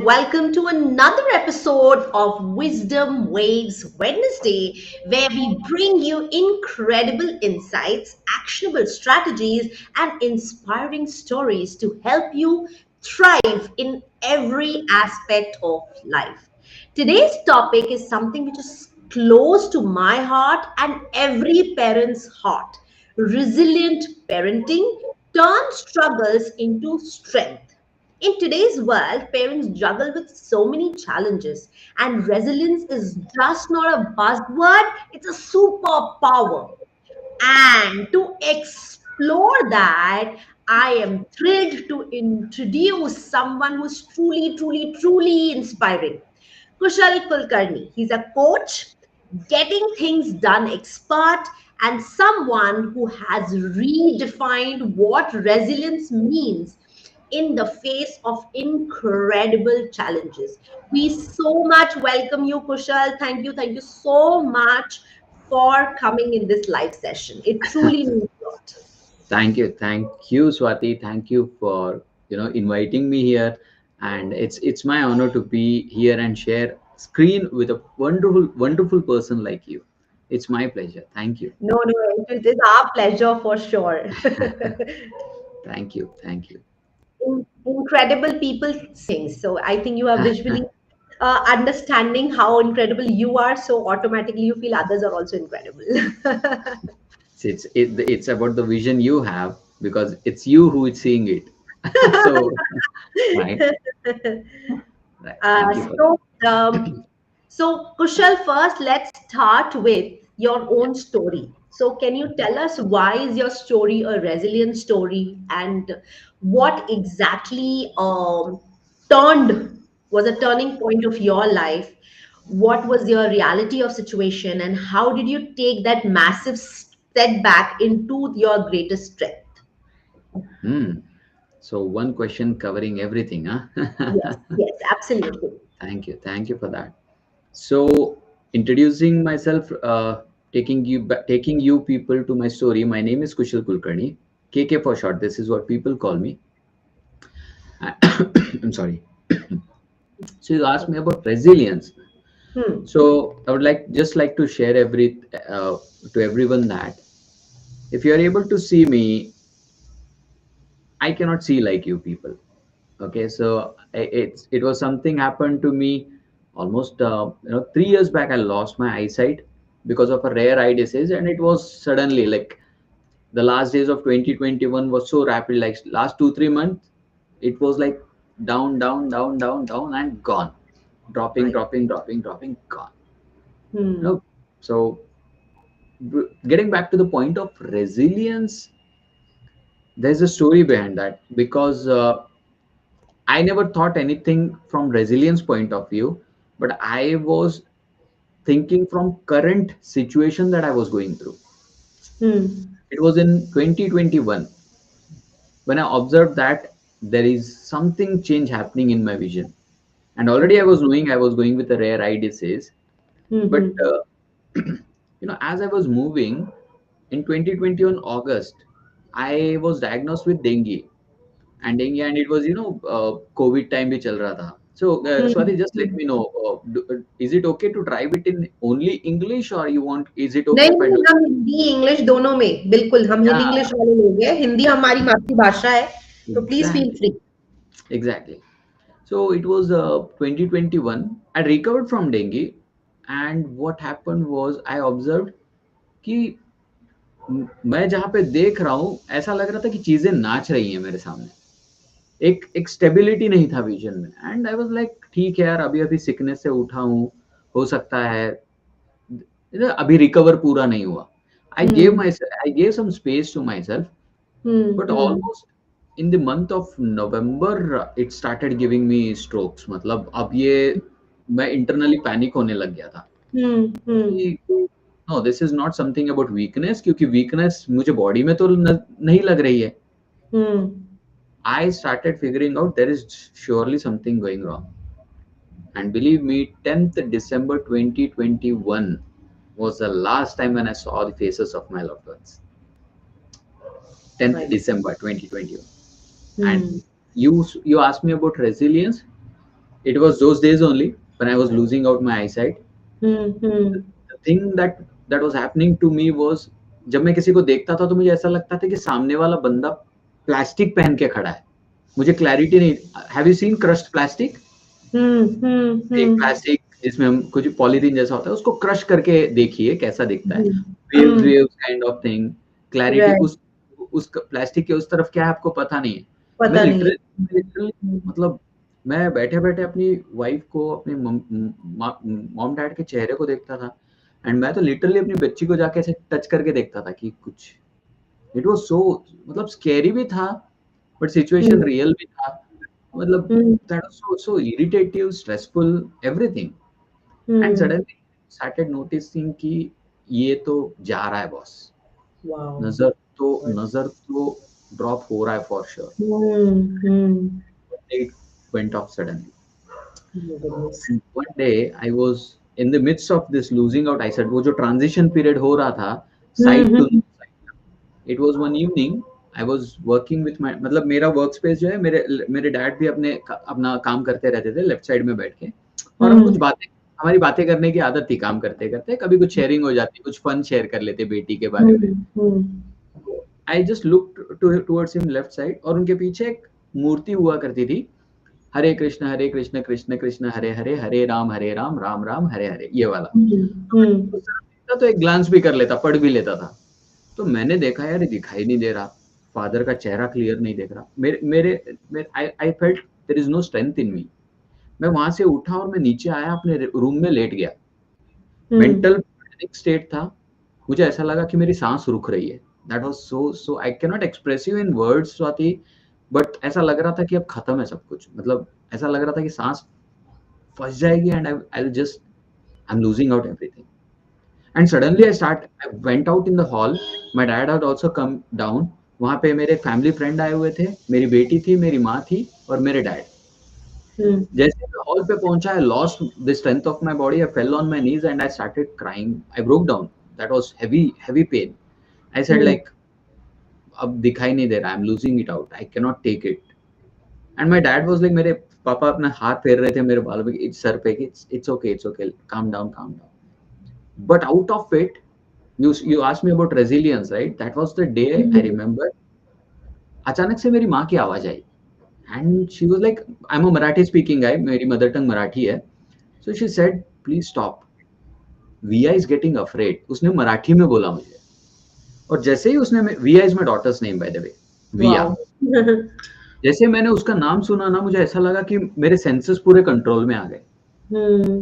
welcome to another episode of Wisdom Waves Wednesday, where we bring you incredible insights, actionable strategies, and inspiring stories to help you thrive in every aspect of life. Today's topic is something which is close to my heart and every parent's heart. Resilient parenting turns struggles into strength. In today's world, parents juggle with so many challenges, and resilience is just not a buzzword, it's a superpower. And to explore that, I am thrilled to introduce someone who's truly inspiring. Kushal Kulkarni. He's a coach, getting things done expert, and someone who has redefined what resilience means in the face of incredible challenges. We so much welcome you, Kushal. Thank you so much for coming in this live session. It truly means a lot. Thank you, Swati. Thank you for inviting me here, and it's my honor to be here and share screen with a wonderful person like you. It's my pleasure. Thank you, No, it is our pleasure for sure. thank you. Incredible people things. So I think you are visually understanding how incredible you are. So automatically you feel others are also incredible. It's about the vision you have because it's you who is seeing it. So right, right. uh, Thank you for that. so, um, so Kushal, first let's start with your Yeah. own story. So can you tell us why is your story a resilient story, and what exactly turned was a turning point of your life? What was your reality of situation, and how did you take that massive setback into your greatest strength? Hmm. So one question covering everything, huh? Yes, absolutely. Thank you for that. So, introducing myself, taking you people to my story. My name is Kushal Kulkarni, KK for short. This is what people call me. I'm sorry. So you asked me about resilience. Hmm. So I would like to share to everyone that if you are able to see me, I cannot see like you people. Okay, so it was something happened to me almost 3 years back. I lost my eyesight because of a rare eye disease, and it was suddenly like the last days of 2021 was so rapid. Like last 2 3 months, it was like down, and gone, Right. dropping, gone. Hmm. No, so getting back to the point of resilience, there's a story behind that because I never thought anything from resilience point of view, but I was thinking from current situation that I was going through. Hmm. It was in 2021 when I observed that there is something change happening in my vision. And already I Okay. was knowing I was going with a rare eye disease, but Hmm. as I was moving in 2021 August, I was diagnosed with dengue, and it was COVID time भी चल रहा था. So Hmm. Swati, just let me know, is it okay to drive it in only English, or you want, is it okay नहीं if I नहीं, do it? हम Hindi English दोनों में बिल्कुल, हम हिंदी Yeah, इंग्लिश वाले लोग हैं, हिंदी हमारी मातृभाषा है, तो please feel exactly, free. exactly. So it was 2021. I recovered from dengue, and what happened was I observed कि मैं जहाँ पे देख रहा हूँ ऐसा लग रहा था कि चीजें नाच रही हैं मेरे सामने. एक स्टेबिलिटी नहीं था विजन में, एंड आई वाज लाइक ठीक है यार, अभी अभी सिकनेस से उठा हूँ, हो सकता है अभी रिकवर पूरा नहीं हुआ. Hmm. I gave some space to myself, but hmm. Almost in the month of November it started giving me strokes. मतलब अब ये मैं इंटरनली पैनिक होने लग गया था हम्म. कि no, this is not something about weakness, क्योंकि वीकनेस मुझे बॉडी में तो नहीं लग रही है. हम्म. I started figuring out there is surely something going wrong. And believe me, 10th December 2021 was the last time when I saw the faces of my loved ones. 10th Right. December 2021. And hmm. you asked me about resilience. It was those days only when I was losing out my eyesight. Hmm. Hmm. The thing that was happening to me was, जब मैं किसी को देखता था तो मुझे ऐसा लगता था कि सामने वाला बंदा प्लास्टिक पहन के खड़ा है. मुझे क्लैरिटी नहीं. Have you seen crushed plastic? Hmm. Hmm. एक Hmm. प्लास्टिक जिसमें हम कुछ पॉलीथीन जैसा होता है, उसको क्रश करके देखिए कैसा दिखता है. Hmm. Waves Hmm. Waves kind of thing. Clarity Right. उस प्लास्टिक के उस तरफ क्या है आपको पता नहीं है. मैं पता नहीं है. Literally Hmm. मतलब मैं बैठे बैठे अपनी वाइफ को, अपने मॉम डैड के चेहरे को देखता था. एंड मैं तो लिटरली अपनी बच्ची को जाके ऐसे टच करके देखता था कि कुछ. इट वाज सो, मतलब स्कैरी भी था, बट सिचुएशन Hmm. रियल भी था. मतलब Hmm. That was so irritative, stressful, everything. And Hmm. Suddenly started noticing कि ये तो जा रहा है बॉस. Wow. नजर नजर तो ड्रॉप हो रहा है for sure. Hmm. Hmm. It went off suddenly. Oh my goodness. And one day I was in the midst of this losing out eyesight. वो जो transition period हो रहा था, Hmm. sight to Hmm. sight. It was one evening. I was working with my, मतलब मेरा work space जो है, मेरे मेरे डैड भी अपना काम करते रहते थे लेफ्ट साइड में बैठ के. और हम कुछ Hmm. बातें, हमारी बातें करने की आदत थी काम करते करते. कभी कुछ शेयरिंग हो जाती, कुछ फन शेयर कर लेते बेटी के बारे में. Hmm. Hmm. I just look towards him left side, और उनके पीछे एक मूर्ति हुआ करती थी. हरे कृष्ण कृष्ण कृष्ण हरे हरे, हरे राम राम राम हरे हरे, ये वाला. Hmm. तो मैं Hmm. उस तरफ देखता तो एक ग्लांस भी कर लेता, पढ़ भी लेता था. तो मैंने देखा यार ये दिखाई नहीं दे रहा, फादर का चेहरा क्लियर नहीं दिख रहा. मेरे मेरे I felt there is no strength in me. मैं वहां से उठा और मैं नीचे आया, अपने रूम में लेट गया. Hmm. मेंटल पैनिक स्टेट था. मुझे ऐसा लगा कि मेरी सांस रुक रही है. That was so I can not express you in words Swati. But ऐसा लग रहा था कि अब खत्म है सब कुछ. मतलब ऐसा लग रहा था कि सांस फंस जाएगी, and I just, I am losing out everything. And suddenly I went out in the hall. My dad had also come down. वहां पे मेरे फैमिली फ्रेंड आए हुए थे, मेरी बेटी थी, मेरी माँ थी, और मेरे डैड. Hmm. जैसे मैं हॉल पे पहुंचा, I lost the strength of my body. I fell on my knees and I started crying. I broke down. That was heavy pain. I said Hmm. Like, अब दिखाई नहीं दे रहा, I am losing it out, I can not take it. And my dad was like, मेरे पापा अपना हाथ फेर रहे थे मेरे बालों पे, इट्स सर पे, कि it's okay, calm down, calm down. But out of it, you asked me about resilience, right? That was the day I Hmm. remember. अचानक से मेरी माँ की आवाज आई. And she was like, I am a Marathi speaking guy, मेरी mother tongue Marathi है. So she said, please stop, Viya is getting afraid. उसने मराठी में बोला मुझे. और जैसे ही उसने, Viya is my daughter's name by the way, Viya. Wow. जैसे मैंने उसका नाम सुना ना, मुझे ऐसा लगा कि मेरे सेंसेस पूरे कंट्रोल में आ गए. Hmm.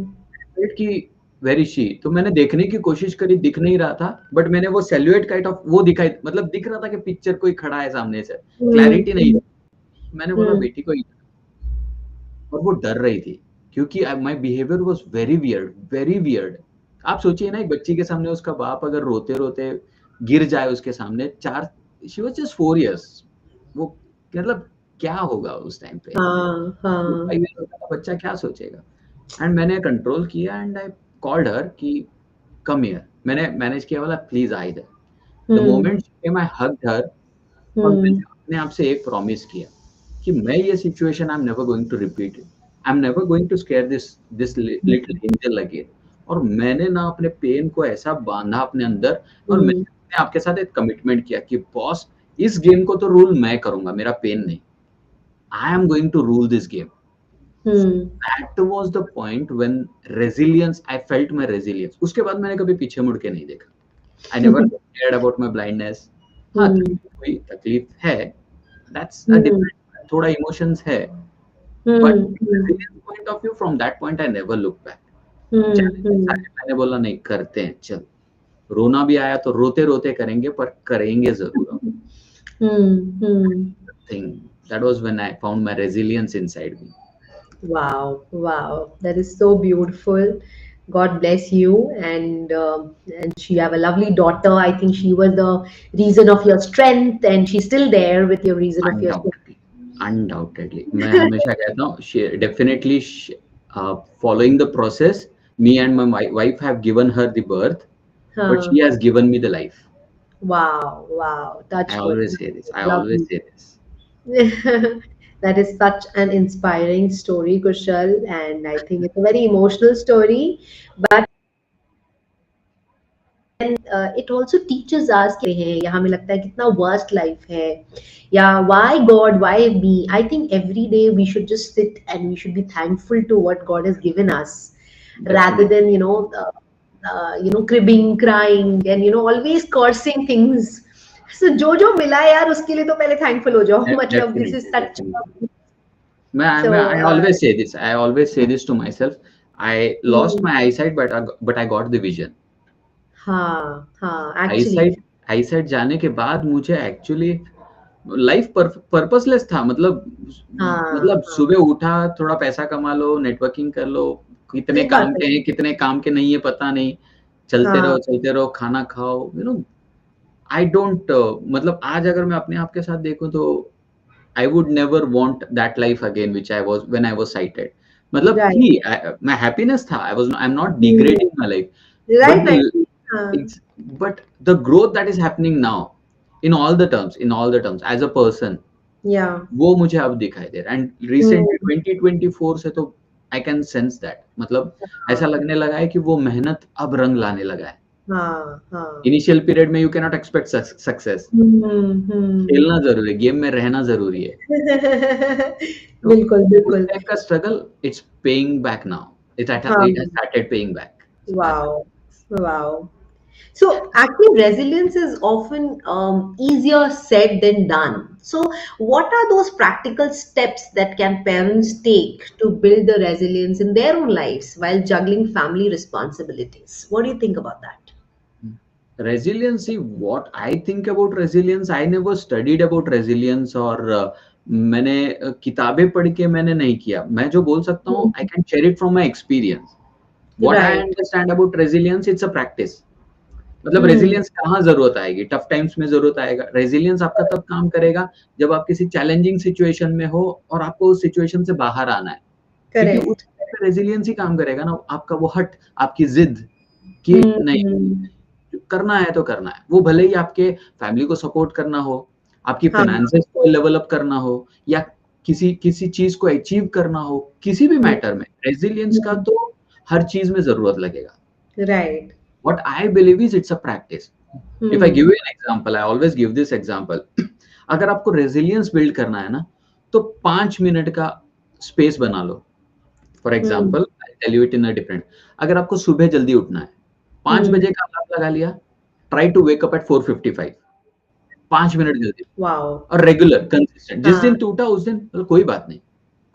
कि वेर इज शी. तो मैंने देखने की कोशिश करी, दिख नहीं रहा था. बट मैंने वो सेल्यूएट काइंड ऑफ वो दिखाई, मतलब दिख रहा था कि पिक्चर कोई खड़ा है सामने से. Hmm. क्लैरिटी नहीं. मैंने बोला Hmm. बेटी को. और वो डर रही थी, क्योंकि my behaviour was very weird, very weird. आप सोचिए ना, एक बच्ची के सामने उसका बाप अगर रोते रोते गिर जाए उसके सामने. चार, शी वाज जस्ट 4 इयर्स. वो मतलब क्या होगा उस टाइम पे. हाँ, हाँ. 5 इयर्स का बच्चा क्या सोचेगा. एंड मैंने कंट्रोल किया, एंड आई कॉल्ड हर कि कम हियर. मैंने मैनेज किया, बोला please I there. The Hmm. Moment she came, I hugged her. और मैंने Hmm. अपने आप से एक प्रॉमिस किया कि मैं ये situation, I am never going to repeat it. I am never going to scare this this little angel again. और मैंने ना अपने पेन को ऐसा बांधा अपने अंदर. और Hmm. मैंने अपने आपके साथ एक कमिटमेंट किया कि बॉस, इस गेम को तो रूल मैं करूंगा, मेरा पेन नहीं. I am going to rule this game. Hmm. That was the point when resilience, I felt my resilience. उसके बाद मैंने कभी पीछे मुड़ के नहीं देखा. I never cared about my blindness. हाँ, Hmm. तकलीफ हुई, तकलीफ है. That's a Hmm. डिफरेंट, थोड़ा इमोशंस है. But Hmm. Hmm. resilience point of view, from that point I never look back. Hmm. Challenges Hmm. आए, मैंने बोला नहीं, करते हैं, चल. रोना भी आया तो रोते रोते करेंगे, पर करेंगे जरूर. Hmm. Hmm. Thing, that was when I found my resilience inside me. Wow, wow, that is so beautiful. God bless you, and you have a lovely daughter. I think she was the reason of your strength, and she's still there with your reason of your strength. Undoubtedly, undoubtedly, मैं हमेशा कहता हूँ, definitely, following the process, me and my wife have given her the birth, but Huh. she has given me the life. Wow, wow, I touch wood. always say this. I always Lovely. say this. That is such an inspiring story, Kushal, and I think it's a very emotional story. But then it also teaches us कि हैं या हमें लगता है कितना worst life है या why God, why me? I think every day we should just sit and we should be thankful to what God has given us, rather Definitely, than cribbing, crying, and always cursing things. So जो मिला है यार उसके लिए तो पहले thankful हो जाओ. मतलब this is definitely, such definitely. a I so. always say this. I always say this to myself. I lost Hmm. my eyesight, but I got the vision. हाँ हाँ एक्चुअली. आईसाइट आईसाइट जाने के बाद मुझे actually life purposeless था, मतलब हाँ हाँ सुबह उठा, थोड़ा पैसा कमा लो, नेटवर्किंग कर लो, कितने सही बात काम है. के हैं, कितने काम के नहीं है पता नहीं, हाँ चलते रहो, खाना खाओ, आई डोंट, मतलब आज अगर मैं अपने आप के साथ देखूं तो I would never want that life again which I was when I was sighted. मतलब थी, राइट. मैं हैप्पीनेस था, I am not degrading my life, but right the right. हाँ. it's but the growth that is happening now in all the terms as a person, या. वो मुझे अब दिखाई दे रहा है, एंड रिसेंटली 2024 से तो आई कैन सेंस दैट, मतलब ऐसा हाँ लगने लगा है कि वो मेहनत अब रंग लाने लगा है। हाँ हाँ. इनिशियल पीरियड में you can not expect success, hmm. खेलना जरूरी है, गेम में रहना जरूरी है, तो बिल्कुल उस बिल्कुल. टाइप का struggle it's paying back now, हाँ. it has started paying back, so that's wow. Wow. So actually, resilience is often easier said than done. So, what are those practical steps that can parents take to build the resilience in their own lives while juggling family responsibilities? What do you think about that? resiliency, what I think about resilience, I never studied about resilience, और मैंने किताबें पढ़ के मैंने नहीं किया। मैं जो बोल सकता हूँ, I can share it from my experience. What I Right. Understand about resilience, it's a practice. मतलब Hmm. रेजिलियंस कहाँ जरूरत आएगी? टफ टाइम्स में जरूरत आएगा। रेजिलियंस आपका तब काम करेगा जब आप किसी चैलेंजिंग सिचुएशन में हो और आपको उस सिचुएशन से बाहर आना है, क्योंकि उस Correct. रेजिलियंस ही काम करेगा ना, आपका वो हट, आपकी जिद कि नहीं, Hmm. करना है तो करना है। वो भले ही आपके फैमिली को सपोर्ट करना हो, आपकी हाँ. फाइनेंसेस को लेवल अप करना हो, या किसी किसी चीज को अचीव करना हो, किसी भी Hmm. मैटर में रेजिलियंस का Hmm. तो हर चीज में जरूरत लगेगा। Right. What I believe is it's a practice. If I give Hmm. You an example, I always give this example. अगर आपको रेजिलियंस बिल्ड करना है ना, तो 5 मिनट का स्पेस बना लो। For Hmm. Example, I tell you it in a different. अगर आपको सुबह जल्दी उठना है, 5 बजे Hmm. का अलार्म लगा लिया, try to wake up at 4:55, 5 minute जल्दी, Wow. और रेगुलर कंसिस्टेंट। जिस हाँ. दिन टूटा उस दिन मतलब कोई बात नहीं,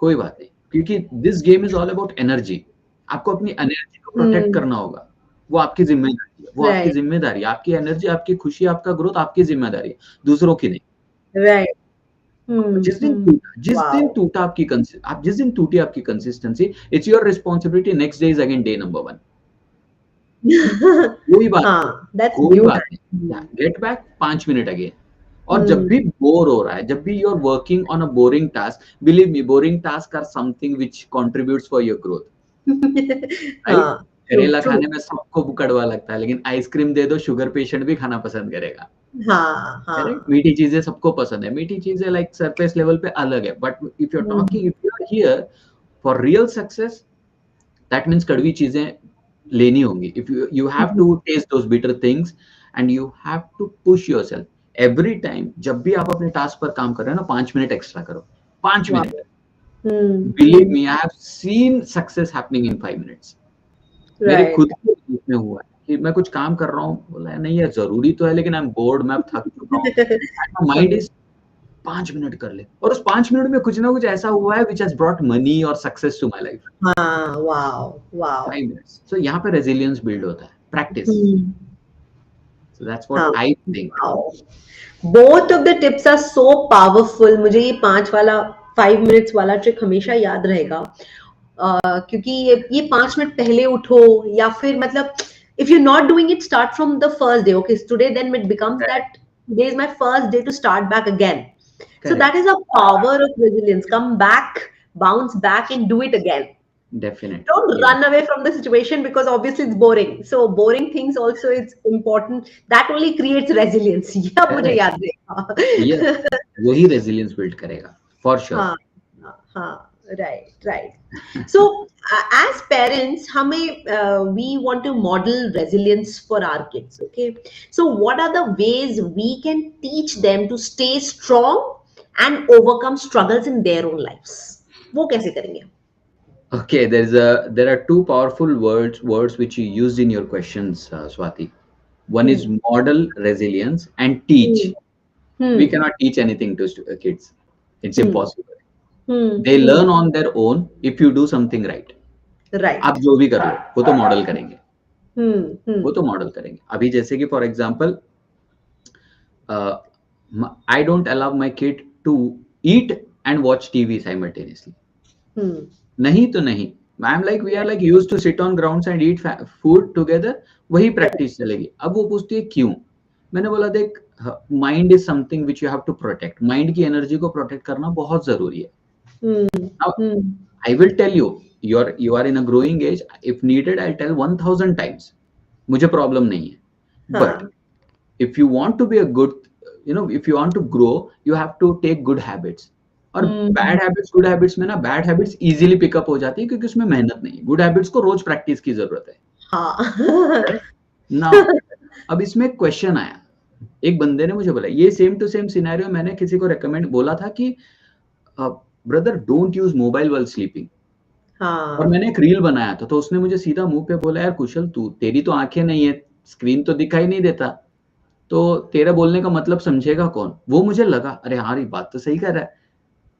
कोई बात नहीं, क्योंकि this game is all about energy. आपको अपनी एनर्जी को प्रोटेक्ट Hmm. करना होगा, वो आपकी जिम्मेदारी है, वो आपकी Right. जिम्मेदारी है, आपकी एनर्जी, आपकी खुशी, आपका ग्रोथ आपकी जिम्मेदारी है, दूसरों की नहीं। Right. Hmm. Hmm. जिस दिन Wow. टूटा आप जिस दिन टूटी आपकी consistency, it's your responsibility, next day is again day number 1। कोई बात नहीं, हाँ, that's कोई बात नहीं, beautiful. Get back 5 minute again. और जब Hmm. भी बोर हो रहा है, जब भी you are working on a boring task, believe me, boring task are something which contributes for your growth, right? हाँ, true, करेला true. खाने में सबको कड़वा लगता है, लेकिन आइसक्रीम दे दो, शुगर पेशेंट भी खाना पसंद करेगा। हाँ, करेक्ट? हाँ. मीठी चीजें सबको पसंद है, मीठी चीजें लाइक सरफेस लेवल पे अलग है, but Hmm. If you are here for real success, that means कड़वी चीजें लेनी होंगी। If you have Hmm. To test those bitter things, and you have to push yourself every time. जब भी आप अपने टास्क पर काम कर रहे हो ना, 5 मिनट एक्स्ट्रा करो, पांच Wow. Minute Hmm. Believe Hmm. Me, I have seen success happening in 5 minutes. मेरे Right. खुद के उसमें हुआ है कि मैं कुछ काम कर रहा हूँ, बोला नहीं यार जरूरी तो है, लेकिन आई एम बोर्ड, मैं अब थक चुका हूँ, माइंड हाँ, इज 5 मिनट कर ले, और उस 5 मिनट में कुछ ना कुछ ऐसा हुआ है विच हैज ब्रॉट मनी और सक्सेस टू माई लाइफ। हाँ, wow, wow. 5 मिनट्स, सो यहाँ पे रेजिलियंस बिल्ड होता है, practice. Hmm. So that's what हाँ, I think. wow. Both of the tips are so powerful. मुझे ये 5 minutes वाला ट्रिक हमेशा याद रहेगा. क्योंकि ये 5 मिनट पहले उठो या फिर मतलब if you're not doing it, start from the first day. Okay, so today then it becomes that today is my first day to start back again. So that correct, is a power of resilience. Come back, bounce back, and do it again. Definitely, Don't yes, run away from the situation because obviously it's boring. So boring things also it's important. That only creates resilience. ये अब मुझे correct, याद yes, रहेगा. वही resilience build करेगा, for sure. हाँ. हाँ, right, right. So, as parents, हमें we want to model resilience for our kids. Okay. So, what are the ways we can teach them to stay strong and overcome struggles in their own lives? वो कैसे करेंगे? Okay, there are two powerful words which you used in your questions, Swati. One is Hmm. model resilience and teach. Hmm. We Hmm. cannot teach anything to kids. It's Hmm. impossible. Hmm. They Hmm. learn on their own if you do something right. आप Right. जो भी कर लो वो तो model करेंगे, Hmm. वो Hmm. तो model करेंगे। अभी जैसे कि for example I don't allow my kid to eat and watch TV simultaneously. Hmm. नहीं तो नहीं। I am like we are Yeah. Like used to sit on grounds and eat food together, वही practice चलेगी। अब वो पूछती है क्यों? मैंने बोला देख, mind is something which you have to protect. Mind की एनर्जी को प्रोटेक्ट करना बहुत जरूरी है। Hmm. Now, Hmm. I will tell you, you are in a growing age. If needed, I'll tell 1000 times. मुझे प्रॉब्लम नहीं है। But हाँ. if you want to be a good, if you want to grow, you have to take good habits. और Hmm. Bad habits good habits में ना, bad habits easily pickup हो जाती है क्योंकि उसमें मेहनत नहीं है। गुड हैबिट्स को रोज प्रैक्टिस की जरूरत है। हाँ. Correct now. अब इसमें एक क्वेश्चन आया। एक बंदे ने मुझे बोला, ये सेम टू सेम सिनेरियो मैंने किसी को रेकमेंड बोला था कि brother don't use mobile while sleeping. और हाँ. मैंने एक रील बनाया था, तो उसने मुझे सीधा मुंह पे बोला, यार कुशल, तू तेरी तो आंखें नहीं है, स्क्रीन तो दिखाई नहीं देता, तो तेरा बोलने का मतलब समझेगा कौन? वो मुझे लगा, अरे हाँ ये बात तो सही कर रहा है,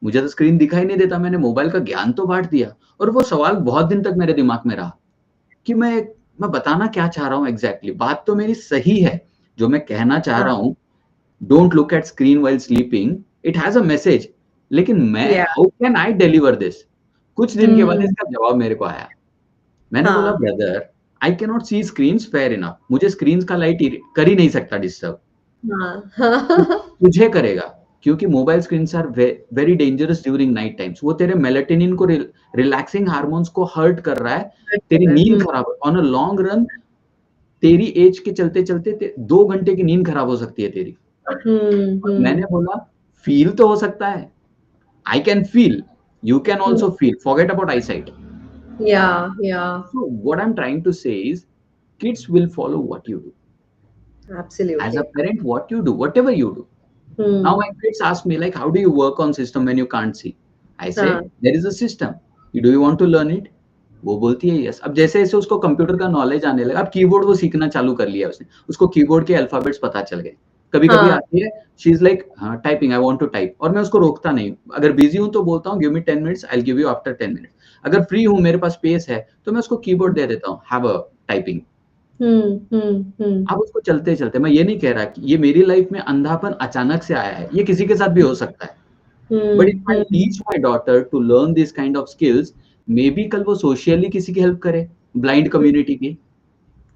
मुझे तो स्क्रीन दिखाई नहीं देता, मैंने मोबाइल का ज्ञान तो बांट दिया। और वो सवाल बहुत दिन तक मेरे दिमाग में रहा कि मैं बताना क्या चाह रहा हूँ एग्जैक्टली। बात तो मेरी सही है, जो मैं कहना चाह रहा हाँ. हूँ, don't look at screen while sleeping, it has a message, लेकिन मैं Yeah. How can I deliver this? कुछ दिन के बाद Hmm. इसका जवाब मेरे को आया। मैंने बोला, हाँ. Brother I can not see screens fair enough, मुझे स्क्रीन्स का लाइट कर ही नहीं सकता डिस्टर्ब, हाँ. हाँ. तुझे करेगा। क्योंकि mobile screens are very dangerous during night times. वो तेरे मेलेटोनिन को, रिलैक्सिंग हार्मोन्स को हर्ट कर रहा है, तेरी नींद हम्म. खराब ऑन अ लॉन्ग रन। तेरी एज के चलते चलते 2 घंटे की नींद खराब हो सकती है तेरी। हम्म. और मैंने बोला, फील तो हो सकता है, I can feel, you can also feel, forget about I site. Yeah, yeah, So what I'm trying to say is, kids will follow what you do. As a absolutely. parent, what you do, whatever you do. Now Hmm. my kids ask me like, how do you work on system when you can't see? I हाँ. say, there is a system. Do you want to learn it? वो बोलती है yes. अब जैसे जैसे उसको computer का knowledge आने लगा, अब कीबोर्ड वो सीखना चालू कर लिया उसने, उसको कीबोर्ड के अल्फाबेट्स पता चल गए। कभी कभी हाँ. आती है, she is like typing, I want to type, और मैं उसको रोकता नहीं। अगर बिजी हूं तो बोलता हूँ give me 10 minutes, I give you after 10 minutes. अगर फ्री हूं, मेरे पास स्पेस है, तो मैं उसको कीबोर्ड दे देता हूँ, हैव अ टाइपिंग। अब उसको चलते चलते, मैं ये नहीं कह रहा कि ये मेरी लाइफ में अंधापन अचानक से आया है, ये किसी के साथ भी हो सकता है। But hmm. If I teach my daughter to learn this kind of skills, maybe कल वो सोशियली किसी की हेल्प करे, ब्लाइंड कम्युनिटी की।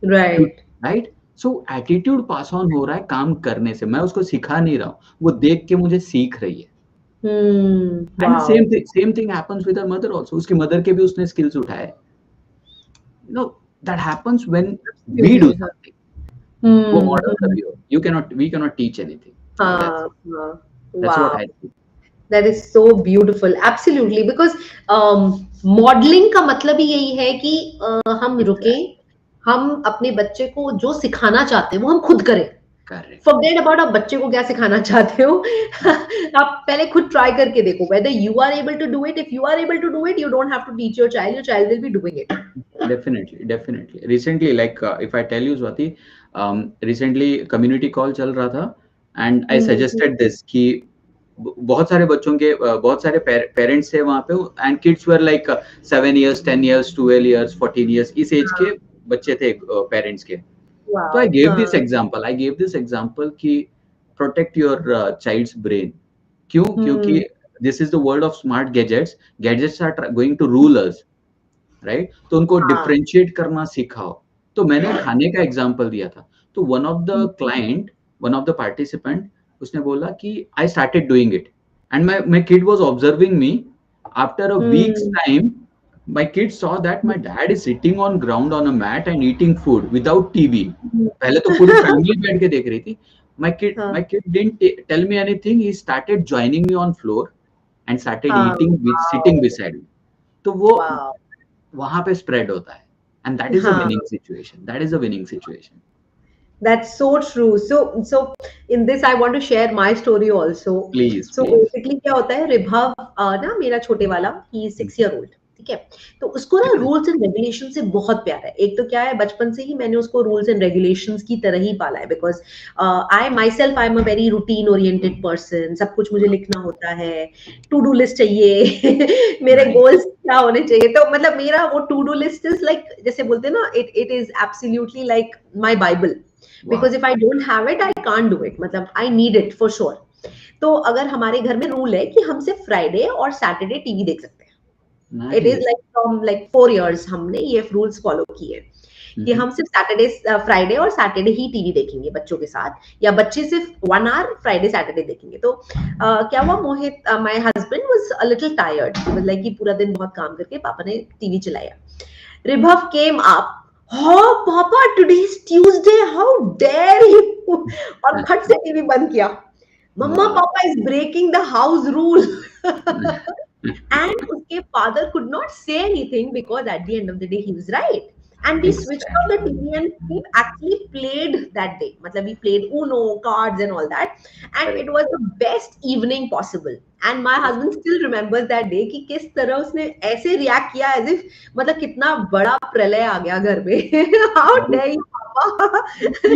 Right. Right? So attitude pass on हो रहा है काम करने से, मैं उसको सिखा नहीं रहा हूँ, वो देख के मुझे सीख रही है। Hmm. And Wow. Same thing happens with her mother also. उसकी मदर के भी उसने स्किल्स उठाए। No, that happens when we do Absolutely. हाँ. समथिंग। वो Hmm. मॉडल कर Hmm. रही हो, you can not, we can not teach anything. So हाँ. हाँ. That's what Wow. I think. That is so beautiful. Absolutely. Because modelling का मतलब ही यही है कि हम रुके, एग्जैक्टली, हम अपने बच्चे को जो सिखाना चाहते हैं वो हम खुद करें। करेक्ट। फॉरगेट अबाउट आप बच्चे को क्या सिखाना चाहते हो। आप पहले खुद ट्राई करके देखो whether you are able to do it. If you are able to do it, you don't have to teach your child will be doing it. Definitely, definitely. Recently, like if I tell you, Swati, recently community call चल रहा था, and I suggested this कि बहुत सारे बच्चों के, बहुत सारे पेरेंट्स थे वहाँ पे, and kids were like 7 years, 10 years, 12 years, 14 years, इस एज के बच्चे थे पेरेंट्स के। तो I वाओ। gave this हाँ। example, I gave this example कि protect your child's brain. क्यों? क्योंकि हम्म। this is the world of smart gadgets. Gadgets are going to rule us. Right? तो उनको हाँ। डिफरेंशिएट करना सिखाओ। तो मैंने खाने का एग्जांपल दिया था। तो वन ऑफ द पार्टिसिपेंट, उसने बोला कि I started doing it, and my kid was observing me. After a weeks hmm. Time, my kid saw that my dad is sitting on ground on a mat and eating food without TV. पहले तो पूरी family बैठ के देख रही थी। My हाँ। Kid didn't tell me anything, he started joining me on floor, and started हाँ, eating with sitting wow, beside me. तो वो wow. वहां पे spread होता है, and that is a हाँ, winning situation. That is a winning situation. that's so true. So in this, I want to share my story also. Please, So please. basically क्या होता है, रिभव ना मेरा छोटे वाला, ही इज 6 year old, ठीक है। तो उसको ना रूल्स एंड रेगुलेशन से बहुत प्यार है। एक तो क्या है, बचपन से ही मैंने उसको रूल्स एंड रेगुलेशंस की तरह ही पाला है, because I my self I am a very routine oriented person. सब कुछ मुझे लिखना होता है, टू डू लिस्ट चाहिए मेरे Nice. गोल्स क्या होने चाहिए। तो मतलब मेरा वो to do list is like, जैसे बोलते हैं ना, it is absolutely like my Bible, because Wow. If I don't have it I can't do it, मतलब I need it for sure. तो अगर हमारे घर में रूल है कि हम सिर्फ फ्राइडे और सैटरडे टीवी देख सकते हैं, it is Nice. Like from like 4 years हमने ये रूल्स फॉलो किए कि Mhm. हम सिर्फ सैटरडे, फ्राइडे और सैटरडे ही टीवी देखेंगे बच्चों के साथ, या बच्चे सिर्फ 1 hour फ्राइडे सैटरडे देखेंगे। तो क्या हुआ, Mohit my husband was a little tired, like कि पूरा दिन बहुत काम करके पापा ने टीवी चलाया। रिभव केम अप, हाँ पापा today is Tuesday, how dare you, और फट से टीवी बंद किया। मम्मा Wow. पापा is breaking the house rule and उसके father could not say anything because at the end of the day he was right, and we switched off the Exactly. TV and we actually played that day, मतलब we played Uno cards and all that, and Correct. it was the best evening possible, and my Correct. husband still remembers that day कि किस तरह उसने ऐसे react किया as if मतलब कितना बड़ा प्रलय आ गया घर में how You, dare you पापा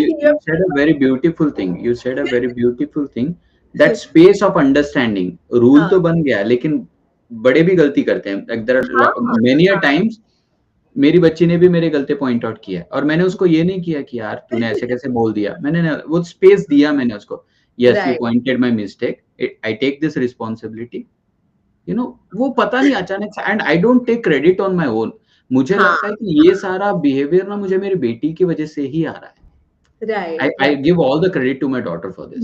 you you said a very beautiful thing. You said a very beautiful thing. That space of understanding. Rule हाँ तो बन गया, लेकिन बड़े भी गलती करते हैं. Like there हाँ are many a times मेरी बच्ची ने भी मेरे गलते पॉइंट आउट किया है, और मैंने उसको ये नहीं किया कि यार तूने ऐसे कैसे बोल दिया, मैंने वो स्पेस दिया मैंने उसको। Yes, you right pointed my mistake, I take this responsibility, you know. वो पता नहीं अचानक से, and I don't take credit on my own. मुझे हाँ लगता है कि ये सारा बिहेवियर ना मुझे मेरी बेटी की वजह से ही आ रहा है। right I right give all the credit to my daughter for this.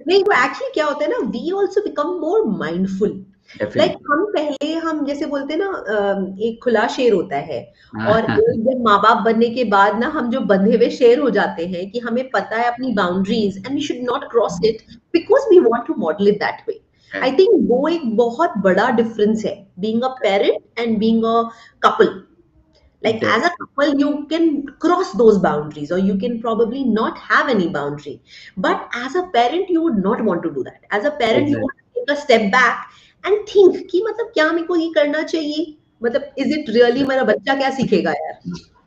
नहीं, वो एक्चुअली क्या होता है ना, we also become more mindful. Like definitely. हम पहले, हम जैसे बोलते हैं ना, एक खुला शेर होता है, और एक जब माँ बाप बनने के बाद ना हम जो बंधे हुए शेर हो जाते हैं कि हमें पता है अपनी boundaries and we should not cross it because we want to model it that way. I think वो एक बहुत बड़ा डिफरेंस है, being a parent and being a couple. Like as a couple you can cross those boundaries, or you can probably not have any boundary, but as a parent you would not want to do that. As a parent you want exact to take a step back and think कि मतलब क्या मेरे को ये करना चाहिए, मतलब is it really, मेरा बच्चा क्या सीखेगा यार।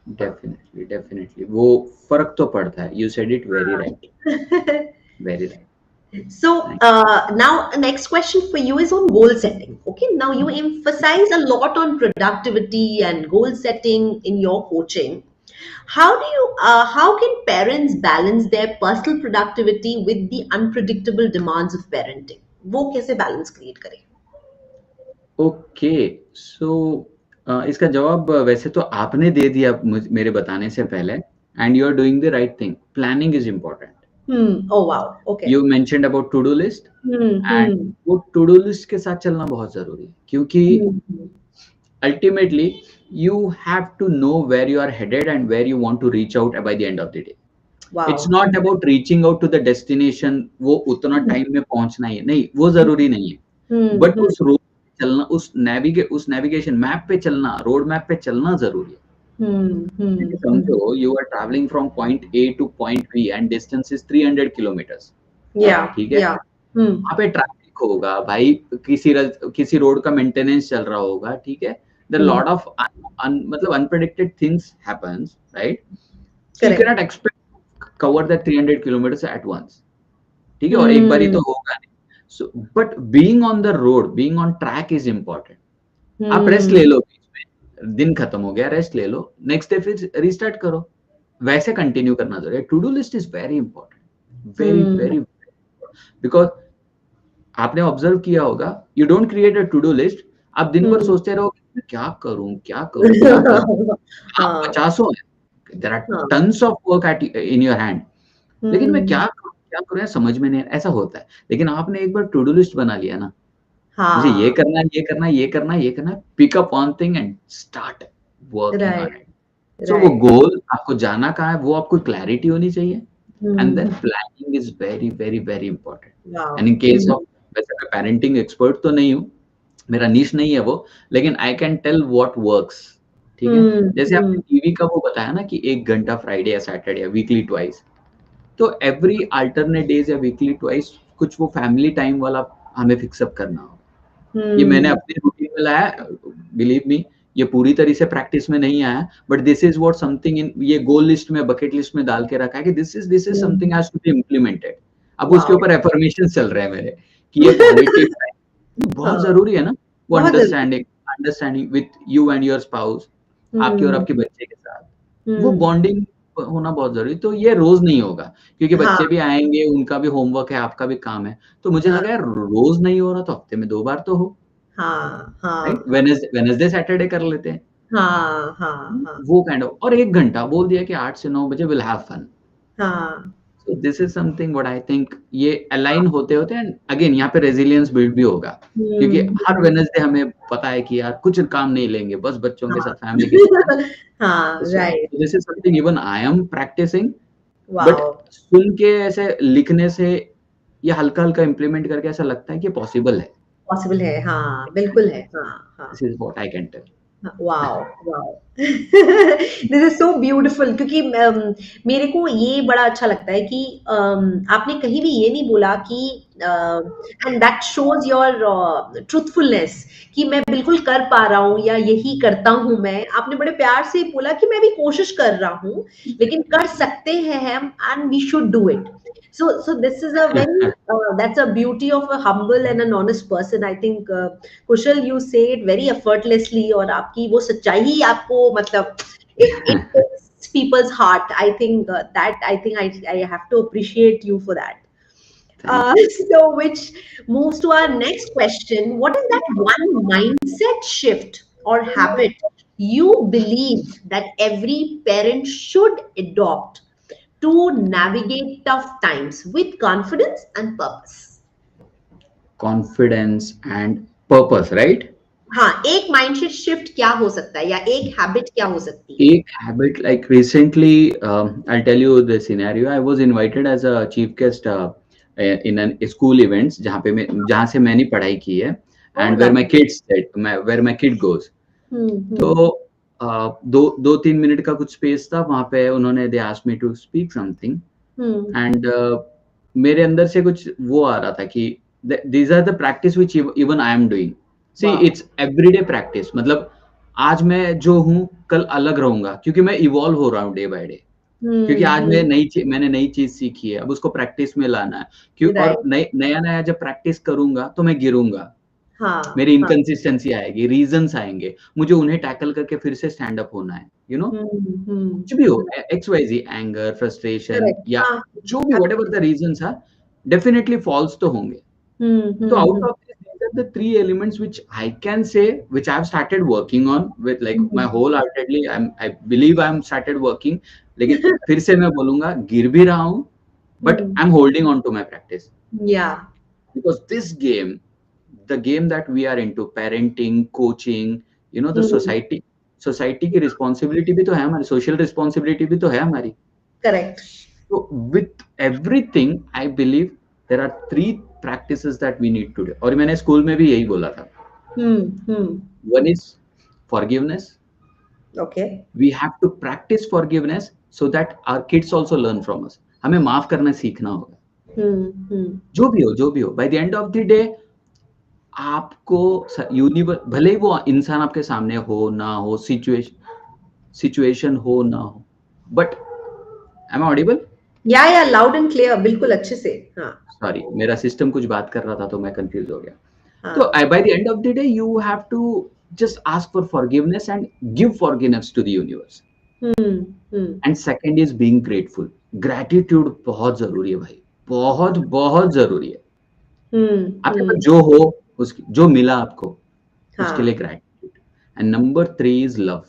डेफिनेटली डेफिनेटली वो फर्क तो पड़ता है। You said it very right, very right. So now next question for you is on goal setting. Okay, now you emphasize a lot on productivity and goal setting in your coaching. How can parents balance their personal productivity with the unpredictable demands of parenting? वो कैसे balance create करें? Okay, सो इसका जवाब वैसे तो आपने दे दिया मेरे बताने से पहले, and you are doing the right thing. Planning is important. Hmm. Oh wow. You Okay. Mentioned about to do list, Hmm. And Hmm. वो टू डू लिस्ट के साथ चलना बहुत जरूरी है, क्योंकि Hmm. Hmm. Ultimately you have to know where you are headed and where you want to reach out by the end of the day. It's Wow. not about reaching out to the destination, वो उतना Hmm. Time में पहुंचना ही है, नहीं, वो जरूरी नहीं है। Hmm. But Hmm. उस रोड पे चलना, उस नेविगेशन मैप पे चलना, रोड मैप पे चलना जरूरी है। Hmm. Hmm. क्योंकि Hmm. समझो you are travelling from point A to point B and distance is 300 kilometres, Yeah. ठीक है। Yeah. Hmm. वहां पे ट्रैफिक होगा भाई, किसी रोड का मेंटेनेंस चल रहा होगा, ठीक है। There Hmm. लॉट ऑफ मतलब unpredicted things happens, right. So you can Correct. Not expect cover that 300 kilometres at once, ठीक है, और एक बार ही Hmm. तो होगा नहीं। So but being on the road, being on track is important. आप rest ले Hmm. लो बीच में, दिन खत्म हो गया, रेस्ट ले लो, नेक्स्ट डे फिर रिस्टार्ट करो, वैसे कंटिन्यू करना जरूरी है। To do list is very important, very Hmm. Very, because आपने ऑब्जर्व किया होगा, you don't create a to do list, आप दिन भर Hmm. सोचते रहोगे मैं क्या करूं क्या करूं क्या करूं। आप हाँ, पचासों हैं, देयर आर हाँ। Tons of work at in your hand, लेकिन मैं हुँ, क्या करूं यार, समझ में नहीं ऐसा होता है। लेकिन आपने एक बार टू डू लिस्ट बना लिया ना, मुझे ये हाँ, करना है, ये करना है, ये करना है, ये करना है, pick up one thing and start working on right, it. So वो राइट। गोल आपको जाना कहाँ है, वो आपको क्लैरिटी होनी चाहिए, and then hmm, planning is very very very important. Wow! And in case hmm, of, वैसे मैं पेरेंटिंग एक्सपर्ट तो नहीं हूँ, मेरा निश नहीं है वो, लेकिन I can tell what works. ठीक है, हुँ, जैसे आपने हुँ, टीवी का वो बताया ना कि 1 घंटा फ्राइडे या सैटरडे या वीकली ट्वाइस, तो एवरी अल्टरनेट डेज या वीकली ट्वाइस कुछ वो फैमिली टाइम वाला हमें फिक्सअप करना होगा। ये मैंने हुँ, अपनी रूटीन में लाया, बिलीव मी, ये पूरी तरह से प्रैक्टिस में नहीं आया, but this is what something in ये गोल लिस्ट में, बकेट लिस्ट में डाल के रखा है कि this is something hmm, has to be implemented. अब उसके वाओ! ऊपर एफर्मेशन चल रहे हैं मेरे कि ये क्वालिटी टाइम बहुत हाँ, जरूरी है ना, वो बहुत ज़रूरी। Understanding understanding with you and your spouse, आपके और हुँ, आपके बच्चे के साथ, वो हुँ, बॉन्डिंग होना बहुत जरूरी। तो ये रोज नहीं होगा, क्योंकि हाँ, बच्चे भी आएंगे, उनका भी होमवर्क है, आपका भी काम है, तो मुझे हाँ, लगा यार रोज नहीं हो रहा तो हफ्ते में 2 बार तो हो। हाँ, राइट, हाँ, हाँ, वेनसडे सैटरडे कर लेते हैं। हाँ, हाँ, हाँ, वो काइंड ऑफ, और 1 घंटा बोल दिया कि 8 से 9 बजे विल हैव फन। हाँ, so this is something what I think, ये अलाइन होते होते एंड अगेन यहाँ पे रेजिलियंस बिल्ड भी होगा, क्योंकि हुँ, हर हुँ, वेनसडे हमें पता है कि यार कुछ काम नहीं लेंगे, बस बच्चों के हाँ। साथ, फैमिली के साथ। हाँ, so right, this is something even I am practising, but wow! सुन के ऐसे लिखने से या हल्का हल्का इम्प्लीमेंट करके ऐसा लगता है कि पॉसिबल है। पॉसिबल है, हाँ, बिल्कुल है, हाँ, हाँ। This is what I can tell. Wow wow this is so beautiful क्योंकि मेरे को ये बड़ा अच्छा लगता है कि आपने कहीं भी ये नहीं बोला कि and that shows your truthfulness कि मैं बिल्कुल कर पा रहा हूँ या यही करता हूँ मैं आपने बड़े प्यार से बोला कि मैं भी कोशिश कर रहा हूँ लेकिन कर सकते हैं हम and we should do it so this is a very that's a beauty of a humble and an honest person I think Kushal you say it very effortlessly और आपकी वो सच्चाई ही आपको मतलब it takes people's heart I think that I think I have to appreciate you for that thank you. so which moves to our next question what is that one mindset shift or habit you believe that every parent should adopt to navigate tough times with confidence and purpose confidence and purpose, right. हाँ एक mindset shift क्या हो सकता है या एक habit क्या हो सकती है एक habit, like recently, I'll tell you the scenario. I was invited as a chief guest in an school events जहाँ से मैंने पढ़ाई की है, ओह and lovely where my kid goes. तो हम्म 2-3 मिनट का कुछ स्पेस था वहां पे, उन्होंने they asked me to speak something, hmm and मेरे अंदर से कुछ वो आ रहा था कि these are the practice which even I am doing. See वाह इट्स एवरीडे प्रैक्टिस, मतलब आज मैं जो हूँ कल अलग रहूंगा, क्योंकि मैं इवॉल्व हो रहा हूँ डे बाय डे, क्योंकि आज हम्म मैंने नई चीज सीखी है, अब उसको प्रैक्टिस में लाना है। क्यों, और राइट नया नया जब प्रैक्टिस करूंगा तो मैं गिरूंगा, हाँ मेरी हाँ इनकंसिस्टेंसी आएगी, रीजंस आएंगे, मुझे उन्हें टैकल करके फिर से स्टैंड अप होना है, कुछ भी हो, X Y Z, anger, frustration, correct या हाँ जो भी whatever the reasons are, definitely false तो होंगे। So out hmm of this, these are the three elements which I can say, which I've started working on with like my hmm wholeheartedly. I believe I'm started working. लेकिन फिर से मैं बोलूंगा, गिर भी रहा हूँ, but hmm I'm holding on to my practice, या because this game, the game that we are into, parenting, coaching, the society की responsibility भी तो है हमारी, social responsibility भी तो है हमारी। Correct So with everything, I believe there are three practices that we need to do. और मैंने स्कूल में भी यही बोला था। हम्म One is forgiveness. Okay We have to practice forgiveness so that our kids also learn from us. हमें माफ करना सीखना होगा। हम्म जो भी हो, by the end of the day, आपको यूनिवर्स, भले ही वो इंसान आपके सामने हो ना हो, सिचुएशन हो ना हो, बट एम आई ऑडिबल? या लाउड एंड क्लियर बिल्कुल अच्छे से हाँ सॉरी, मेरा सिस्टम कुछ बात कर रहा था तो मैं कंफ्यूज हो गया। So हाँ by the end of the day, you have to just ask for forgiveness and give forgiveness to the universe. Hmm And second is being grateful. Gratitude बहुत जरूरी है भाई, बहुत बहुत जरूरी है। आपके पास हम्म जो हो, उसकी जो मिला आपको, उसके लिए हाँ gratitude. And number 3 is love.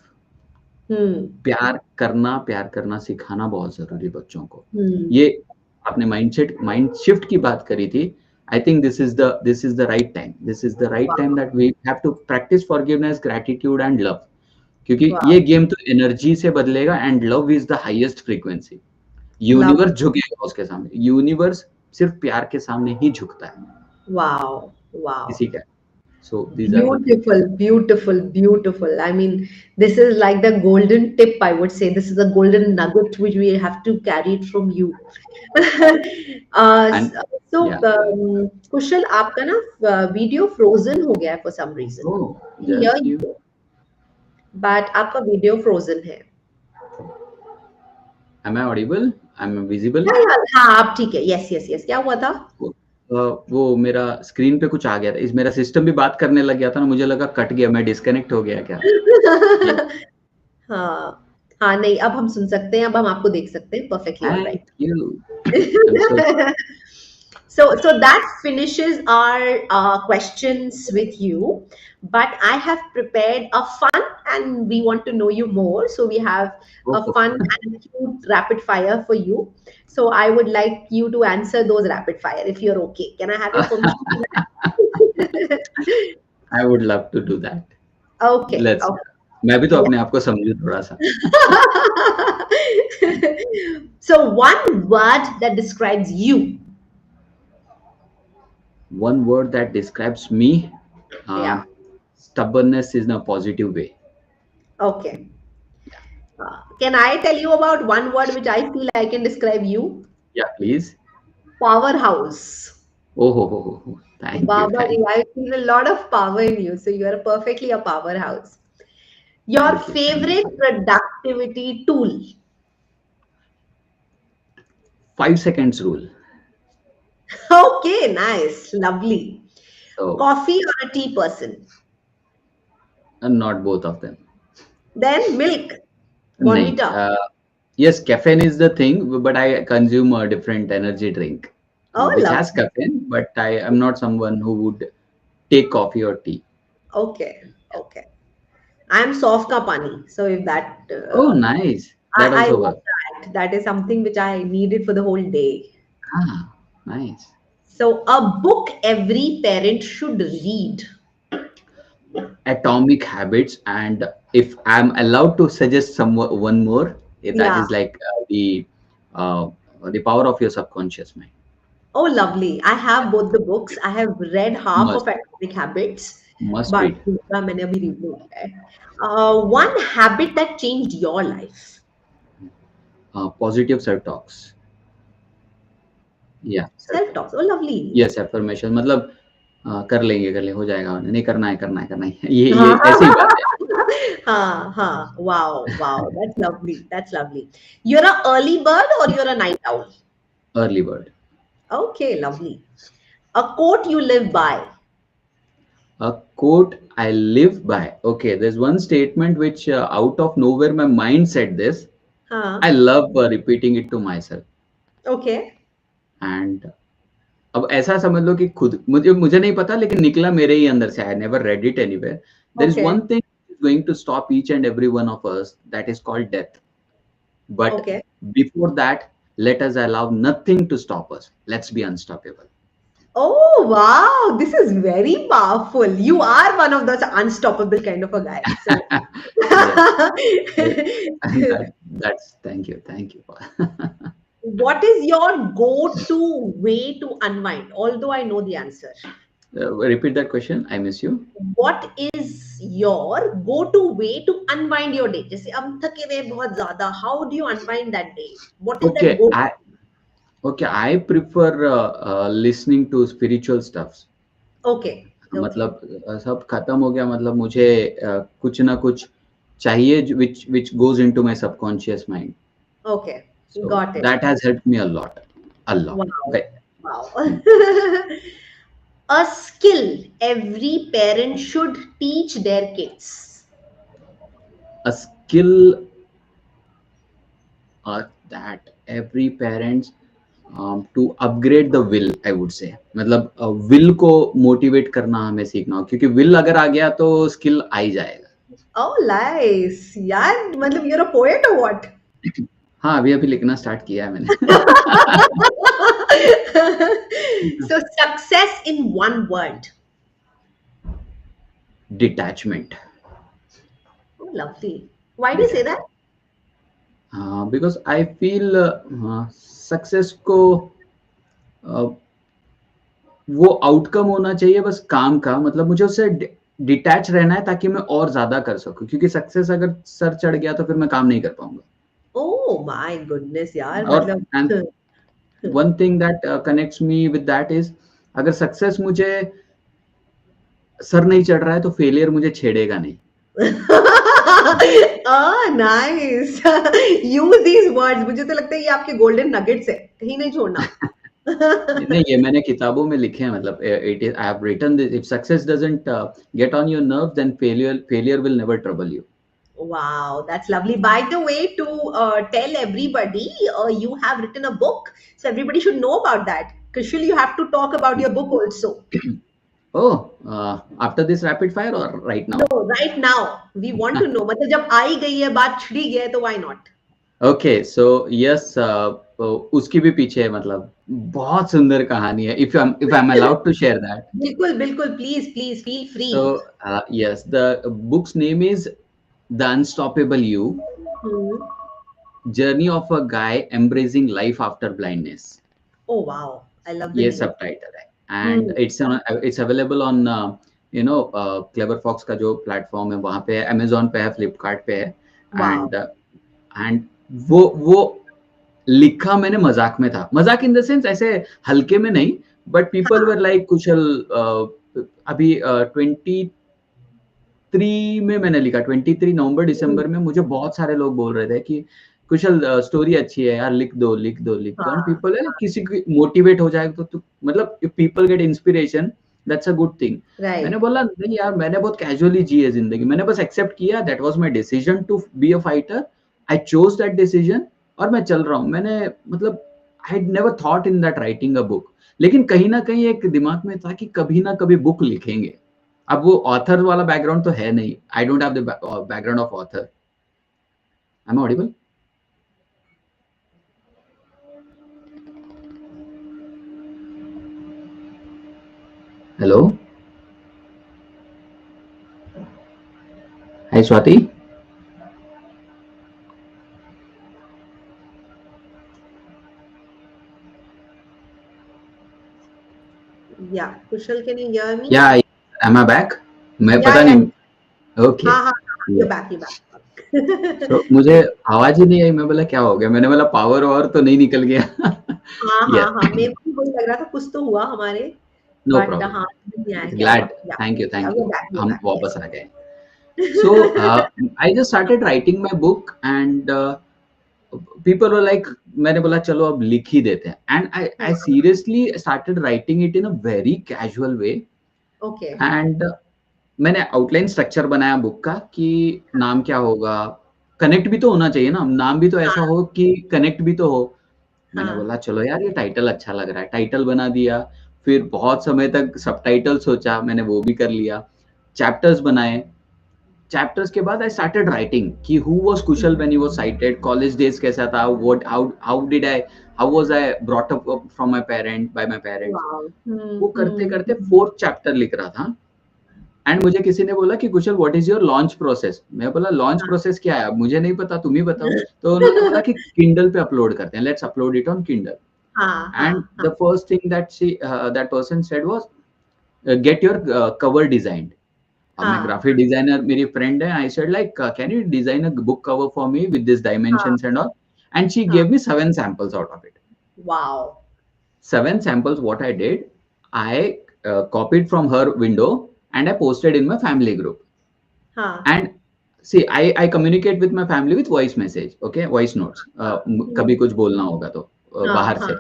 Hmm प्यार करना सिखाना बहुत जरूरी है बच्चों को। हम्म ये आपने माइंड शिफ्ट की बात करी थी। I think this is the right time, this is the right time that we have to practice forgiveness, gratitude and love, क्योंकि वाह ये गेम तो एनर्जी से बदलेगा, and love is the highest frequency. Love universe झुकेगा उसके सामने, universe सिर्फ प्यार के सामने ही झुकता है। Wow Wow. किसी का. So these are the things. Beautiful, beautiful, beautiful. I mean, this is like the golden tip, I would say. This is a golden nugget which we have to carry it from you. uh, s- And so, yeah. कुशल आपका ना video frozen हो गया है for some reason. Oh, Hear just give. you, but आपका video frozen है. Am I audible? I'm visible. हाँ आप ठीक है. Yes yes yes. क्या हुआ था? वो वो मेरा स्क्रीन पे कुछ आ गया था. इस मेरा सिस्टम भी बात करने लग गया था ना, मुझे लगा कट गया, मैं डिस्कनेक्ट हो गया क्या. ये. हाँ हाँ नहीं अब हम सुन सकते हैं अब हम आपको देख सकते हैं perfectly all thank right. You. I am so. So that finishes our questions with you. But I have prepared a fun, and we want to know you more. So we have a fun and a cute rapid fire for you. So I would like you to answer those rapid fire if you're okay. Can I have your permission for that? I would love to do that. Okay. Let's. Okay. मैं भी तो Yeah. अपने आप को समझू थोड़ा सा. So one word that describes you. One word that describes me. Yeah. Stubbornness is in a positive way. Okay. Can I tell you about one word which I feel I can describe you? Yeah, please. Powerhouse. Oh, ho, ho, ho, ho. Thank you, Baba, thank I feel a lot of power in you. So you are perfectly a powerhouse. Your thank you, thank favorite you. productivity tool. 5 seconds rule. Okay, nice. Lovely. So, Coffee or a tea person? not both of them. Then milk. Nahi. Bonvita. Yes, caffeine is the thing, but I consume a different energy drink, Oh, which has lovely. caffeine, but I am not someone who would take coffee or tea. Okay. Okay. I'm soft ka pani. So if that, Oh, nice. That I also love works. that. That is something which I needed for the whole day. Ah, nice. So, a book every parent should read. Atomic Habits, and if I'm allowed to suggest some one more, that Yeah. is like uh, the power of your subconscious mind. Oh, lovely. I have both the books. I have read half Must of Atomic Habits, must but read. दूसरा मैंने अभी read नहीं किया है. One habit that changed your life. Positive self talks. Yeah, self talk. Self-talk. Oh, lovely. Yes, affirmation मतलब कर लेंगे, हो जाएगा, नहीं करना है, करना है, करना है. ये हाँ ऐसी ही बात है. हाँ हाँ. Wow, wow. That's lovely. That's lovely. You're a early bird or you're a night owl? Early bird. Okay, lovely. A quote you live by. A quote I live by. Okay, there's one statement which out of nowhere my mind said this. I हाँ. love repeating it to myself. Okay. And अब ऐसा समझ लो कि खुद मुझे मुझे नहीं पता, लेकिन निकला मेरे ही अंदर से. I never read it anywhere. There is one Okay. Thing going to stop each and every one of us, that is called death. But Okay. before that, let us allow nothing to stop us. Let's be unstoppable. Oh, wow. This is very powerful. You are one of those unstoppable kind of a guy. So, Yes. That's thank you. what is your go-to way to unwind? Although I know the answer. Repeat that question. I miss you. What is your go-to way to unwind your day? जैसे हम थके हुए हैं बहुत ज़्यादा. How do you unwind that day? What is that Okay, go? I prefer listening to spiritual stuffs. Okay. Okay. मतलब सब खत्म हो गया, मतलब मुझे कुछ ना कुछ चाहिए, which goes into my subconscious mind. Okay. So Got it. that has helped me a lot, a lot. Wow. Okay. Wow. A skill every parent should teach their kids. A skill that every parents to upgrade the will, I would say. मतलब will को motivate करना हमें सीखना हो, क्योंकि will अगर आ गया तो skill आ ही जाएगा. Oh, nice. यार मतलब you're a poet or what? हाँ, अभी अभी लिखना स्टार्ट किया है मैंने. So success in one word. Detachment. Oh, lovely. Why do you say that? Detachment. Because I feel success को वो आउटकम होना चाहिए बस काम का, मतलब मुझे उससे डिटैच रहना है ताकि मैं और ज्यादा कर सकूं, क्योंकि सक्सेस अगर सर चढ़ गया तो फिर मैं काम नहीं कर पाऊंगा। ओह माय गुडनेस यार, और मतलब and one thing that connects me with that is, अगर सक्सेस मुझे सर नहीं चढ़ रहा है तो फेलियर मुझे छेड़ेगा नहीं। नाइस। यूज दीज वर्ड्स, मुझे तो लगता है ये आपके गोल्डन नगेट्स है, कहीं नहीं छोड़ना। नहीं, ये मैंने किताबों में लिखे हैं, मतलब it is, I have written this, if success doesn't get on your nerve then failure will never trouble you. Wow, that's lovely. By the way, to tell everybody, you have written a book, so everybody should know about that. Kushal, you have to talk about your book also. Oh, after this rapid fire और right No, now? right now we want to know. मतलब जब आ ही गई है बात, छिड़ी गया है, तो why not? Okay so yes, उसकी भी पीछे मतलब बहुत सुंदर कहानी है, if I am allowed to share that. बिल्कुल बिल्कुल, please please feel free. So yes, the book's name is the unstoppable you, hmm. Journey of a guy embracing life after blindness. Oh wow, I love the ये name. सब title है, and Hmm. It's available on you know clever fox का जो platform है वहां पे है, Amazon पे है, फ्लिपकार्ट पे है। Wow. एंड वो लिखा मैंने मजाक में था, मजाक इन द सेंस ऐसे हल्के में नहीं, बट पीपल वर लाइक कुशल, अभी 23 में मैंने लिखा, 23 नवंबर Hmm. दिसंबर में मुझे बहुत सारे लोग बोल रहे थे कि कुशल स्टोरी अच्छी है यार, लिख दो लिख दो लिख दो, एंड हाँ, पीपल है किसी की मोटिवेट हो जाए तो मतलब if people get inspiration that's a good thing. मैंने right. बोला नहीं यार, मैंने बहुत कैजुअली जी है जिंदगी, मैंने बस एक्सेप्ट किया, that was my decision to be a fighter, I chose that decision, और मैं चल रहा हूँ। मैंने मतलब I had never thought in that writing a book, लेकिन कहीं ना कहीं एक दिमाग में था कि कभी ना कभी बुक लिखेंगे। अब वो ऑथर वाला बैकग्राउंड तो है नहीं, आई don't have the background of author. I am audible? Hello, hi Swati. Yeah, Kushal, can you hear me? या एम आई बैक? मैं Yeah, पता yeah. नहीं। ओके, हाँ हाँ हाँ, you're back, you're so back. मुझे आवाज ही नहीं आई, मैं बोला क्या हो गया, मैंने बोला पावर और तो नहीं निकल गया। हाँ हाँ हाँ, यस, मेरे को भी वही लग रहा था, कुछ तो हुआ हमारे। नो बट हाँ, प्रॉब्लम, समझ नहीं आया क्या ग्लैड, हुआ। या थैंक यू या थैंक वो यू, बैक, वो हम बैक, वापस यस। आ गए। So I just started writing my book and people were like, मैंने बोला चलो अब लिख ही देते हैं, एंड आई हाँ, I seriously started writing it in a very casual way. Okay. And मैंने आउटलाइन स्ट्रक्चर बनाया बुक का कि नाम क्या होगा, कनेक्ट भी तो होना चाहिए ना, नाम भी तो ऐसा हाँ हो कि कनेक्ट भी तो हो। मैंने हाँ बोला चलो यार ये टाइटल अच्छा लग रहा है, टाइटल बना दिया। फिर बहुत समय तक सबटाइटल सोचा, मैंने वो भी कर लिया। चैप्टर्स बनाए, चैप्टर्स के बाद आई स्टार्टेड राइटिंग कि who was Kushal when he was sighted, college days कैसा था, what how did I, how was I brought up from my parent by my parents. Wow. वो करते करते हम्म। फोर्थ चैप्टर लिख रहा था, एंड मुझे किसी ने बोला कि Kushal what is your launch process. मैं बोला लॉन्च प्रोसेस क्या है, अब मुझे नहीं पता, तुम ही बताओ। तो उन्होंने बोला कि किंडल पे अपलोड करते हैं, let's upload it on Kindle. हाँ एंड हाँ हाँ the first thing that person said was get your cover designed. अब मैं हाँ ग्राफिक डिजाइनर, मेरी फ्रेंड है, I said like can you design a book cover for me with this हाँ dimensions and all, and she हाँ। Gave me 7 samples out of it. Wow. 7 samples, what I did, I copied from her window and I posted in my family group. हाँ And see, I communicate with my family with voice message, okay, voice notes. हाँ। कभी कुछ बोलना होगा तो हाँ बाहर हाँ। से।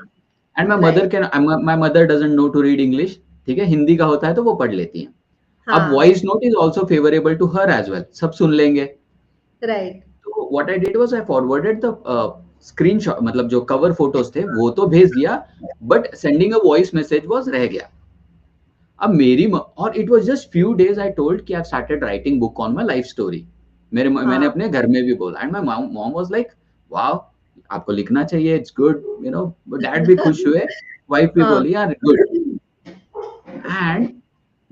And my mother right. can, my mother doesn't know to read English, ठीक है, हिंदी का होता है तो वो पढ़ लेती हैं। अब हाँ। voice note is also favorable to her as well, सब सुन लेंगे। राइट। तो what I did was I forwarded the screenshot, मतलब जो कवर फोटोज थे वो तो भेज दिया, but sending a voice message was रह गया। अब और it was just few days, I told कि I started writing book on my life story. मैंने हाँ अपने घर में भी बोला, and my mom was like wow, आपको लिखना चाहिए, it's good, you know. Dad भी खुश हुए, वाइफ भी हाँ। बोली यार good. And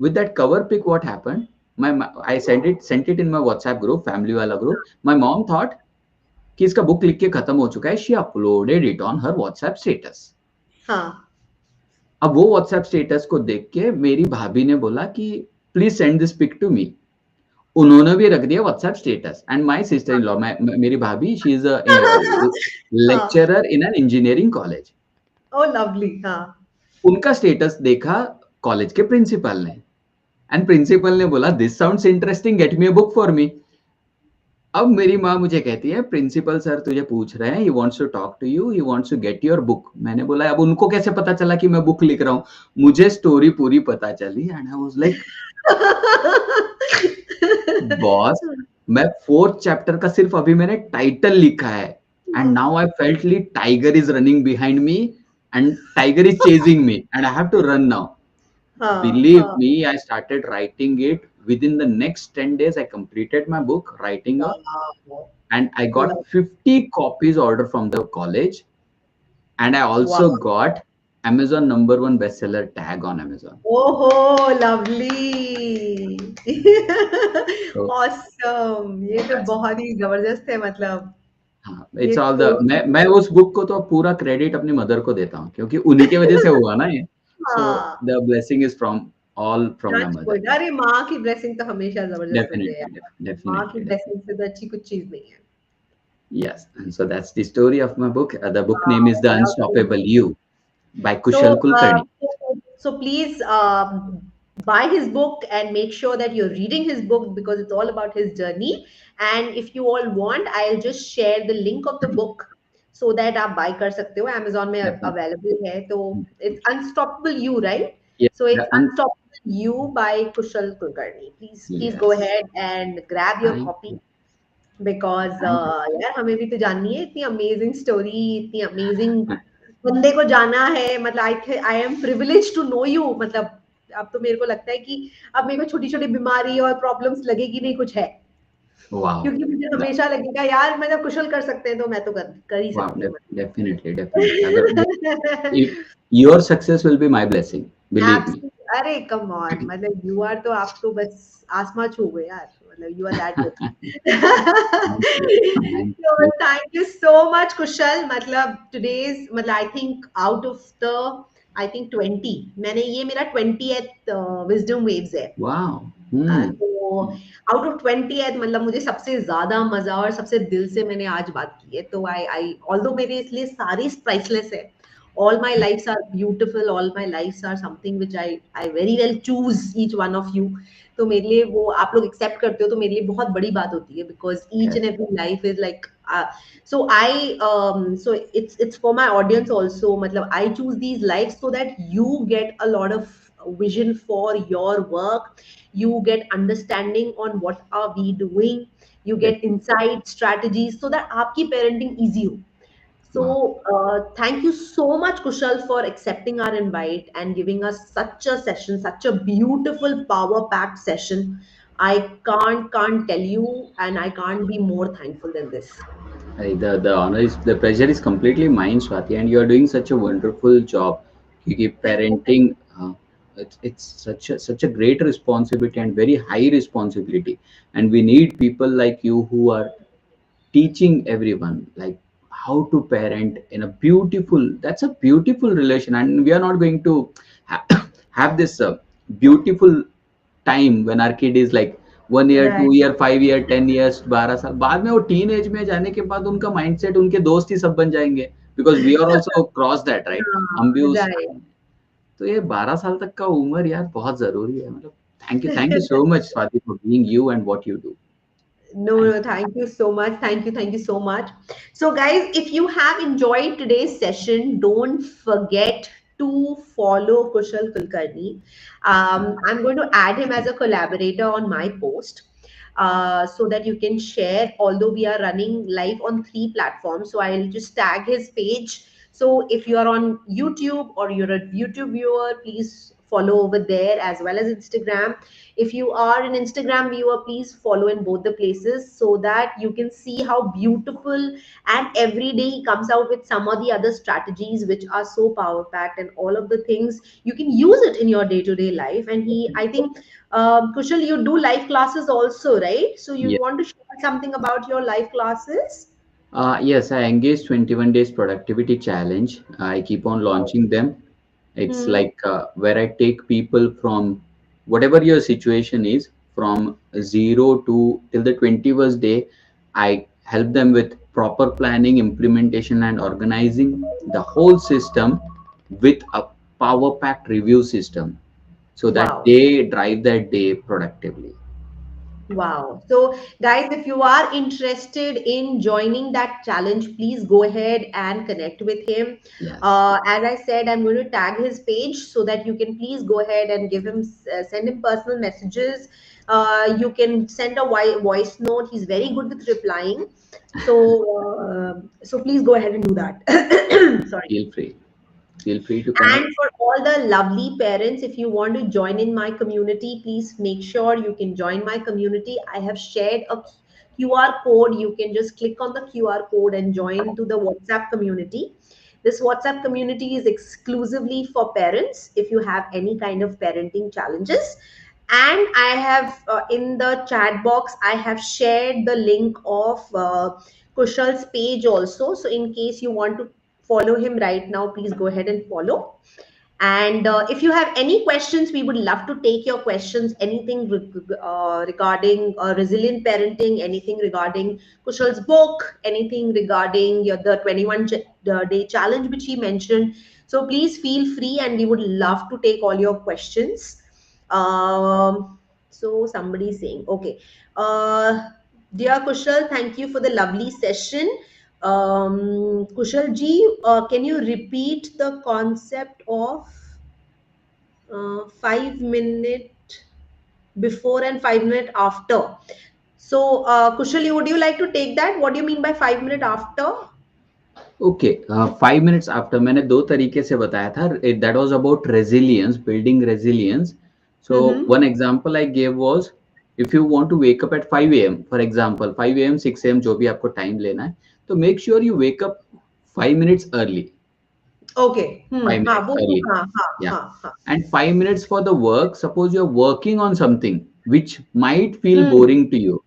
with that cover pic what happened, my I sent it in my WhatsApp group, family वाला group. My mom thought कि इसका बुक लिख के खत्म हो चुका है, she uploaded it on her WhatsApp status. हाँ। अब वो व्हाट्सएप स्टेटस को देख के मेरी भाभी ने बोला कि please send this pic to me. उन्होंने भी रख दिया WhatsApp status, and my sister in law, मेरी भाभी, शी इज अ हाँ, lecturer in an engineering college. Oh lovely, हाँ। उनका स्टेटस देखा कॉलेज के प्रिंसिपल ने, एंड प्रिंसिपल ने बोला this sounds interesting, get me a book for me. अब मेरी माँ मुझे कहती है प्रिंसिपल सर तुझे पूछ रहे हैं, he wants to talk to you, he wants to get your book. मैंने बोला अब उनको कैसे पता चला कि मैं बुक लिख रहा हूँ? मुझे स्टोरी पूरी पता चली, and I was like boss, मैं फोर्थ चैप्टर का सिर्फ अभी मैंने टाइटल लिखा है, and now I felt like tiger is running behind me and tiger is chasing me and I have to run now. हाँ, Believe हाँ, me, I started writing it. Within the next 10 days, I completed my book, writing up, wow, and I got love, 50 copies order from the college. And I wow. also got Amazon #1 bestseller tag on Amazon. ओहो, lovely. So, awesome, ये तो that's, बहुत ही जबरदस्त है, मतलब हाँ, ये it's all the, तो। मैं उस बुक को तो पूरा क्रेडिट अपनी मदर को देता हूँ, क्योंकि उन्हीं की वजह से हुआ ना ये। So हाँ, the blessing is from all from my touch mother. Would. अरे माँ की ब्लेसिंग तो हमेशा जबरदस्त होती है Definitely, यार। माँ की definitely, ब्लेसिंग definitely. से तो अच्छी कुछ चीज नहीं है। Yes, and so that's the story of my book. The book name is wow, The lovely. Unstoppable You by So, Kushal Kulkarni. so please buy his book and make sure that you're reading his book because it's all about his journey. And if you all want, I'll just share the link of the book so that आप buy कर सकते हो, Amazon में Definitely. available है। तो it's Unstoppable You, right? Yes, So it's Unstoppable You by Kushal Kulkarni. Please go yes. ahead and grab your Thank copy you. Because Thank you. यार हमें भी तो जाननी है इतनी अमेजिंग स्टोरी, इतनी अमेजिंग बंदे को जाना है। मतलब I am privilege to know you. मतलब अब तो मेरे को लगता है कि अब मेरे को छोटी छोटी बीमारी और प्रॉब्लम्स लगेगी नहीं, कुछ है। Wow. क्योंकि मुझे That- हमेशा लगेगा यार, मतलब कुशल कर सकते हैं तो मैं तो कर ही Wow. सकती हूँ। Definitely, definitely. Your success will be my blessing. Believe me. अरे कम ऑन, मतलब यू आर तो, आप तो बस आसमां छू गए यार, मतलब you are that lucky. Thank you. Thank So you. thank you so much, Kushal। मतलब today's, मतलब I think out of the, I think 20, मैंने ये मेरा 20th wisdom waves है। Wow. Hmm. तो आउट ऑफ 20th, मतलब मुझे सबसे ज्यादा मजा और सबसे दिल से मैंने आज बात की है। तो आई ऑल्दो मेरे इसलिए सारी प्राइसलेस है। All my lives are beautiful, all my lives are something which I very well choose each one of you। तो मेरे लिए वो आप लोग एक्सेप्ट करते हो तो मेरे लिए बहुत बड़ी बात होती है, because each Yes. And every life is like, so so it's for my audience also। मतलब I choose these lives so that you get a lot of vision for your work, you get understanding on what are we doing, you Def- get insight strategies so that आपकी parenting easy हो। Wow. So, thank you so much, Kushal, for accepting our invite and giving us such a session, such a beautiful, power-packed session. I can't tell you, and I can't be more thankful than this. The honor is, the pleasure is completely mine, Swati, and you are doing such a wonderful job. क्योंकि parenting, it's such a great responsibility and very high responsibility, and we need people like you who are teaching everyone like how to parent in a beautiful, that's a beautiful relation, and we are not going to have this beautiful time when our kid is like 1 year, Right. 2 year, 5 year, 10 years, 12 साल बाद में वो teen age में जाने के बाद उनका mindset, उनके दोस्त ही सब बन जाएंगे, because we are also cross that, right? हम भी उस Right. time, तो ये 12 साल तक का उम्र यार बहुत जरूरी है, मतलब thank you so much Swati for being you and what you do. No, thank no, thank you so much. Thank you so much. So, guys, if you have enjoyed today's session, don't forget to follow Kushal Kulkarni. I'm going to add him as a collaborator on my post so that you can share. Although we are running live on 3 platforms, so I'll just tag his page. So, if you are on YouTube or you're a YouTube viewer, please follow over there as well as Instagram. If you are an Instagram viewer, please follow in both the places so that you can see how beautiful, and every day he comes out with some of the other strategies which are so power packed, and all of the things you can use it in your day to day life. And I think, Kushal, you do live classes also, right? So you you. want to share something about your live classes? Yes, I engaged 21 days productivity challenge. I keep on Wow. launching them, It's Hmm. like where I take people from whatever your situation is, from zero to till the 21st day. I help them with proper planning, implementation, and organizing the whole system with a power packed review system so that Wow. they drive their day productively. Wow. So, guys, if you are interested in joining that challenge, please go ahead and connect with him. Yes, As I said, I'm going to tag his page so that you can please go ahead and give him, send him personal messages. You can send a voice note. He's very good with replying. So please go ahead and do that. Sorry. feel free. Feel free to And connect. for all the lovely parents, if you want to join in my community, please make sure you can join my community. I have shared a QR code. You can just click on the QR code and join to the WhatsApp community. This WhatsApp community is exclusively for parents if you have any kind of parenting challenges. And I have in the chat box, I have shared the link of Kushal's page also. So, in case you want to follow him right now, please go ahead and follow. And if you have any questions, we would love to take your questions. Anything regarding resilient parenting, anything regarding Kushal's book, anything regarding the 21 day challenge which he mentioned. So please feel free, and we would love to take all your questions. So somebody is saying, okay, dear Kushal, thank you for the lovely session. Kushal ji, can you repeat the concept of 5 minute before and 5 minute after? So, Kushal, would you like to take that? What do you mean by 5 minute after? Okay, 5 minutes after मैंने दो तरीके से बताया था. That was about resilience, building resilience. So Mm-hmm. One example I gave was, if you want to wake up at 5 a.m. For example 5 a.m. 6 a.m. जो भी आपको time लेना है, तो make sure you wake up 5 minutes early. Okay. Five हाँ minutes वो तो early, हाँ हाँ या हाँ हाँ. And 5 minutes for the work. Suppose you are working on something which might feel Hmm. Boring to you,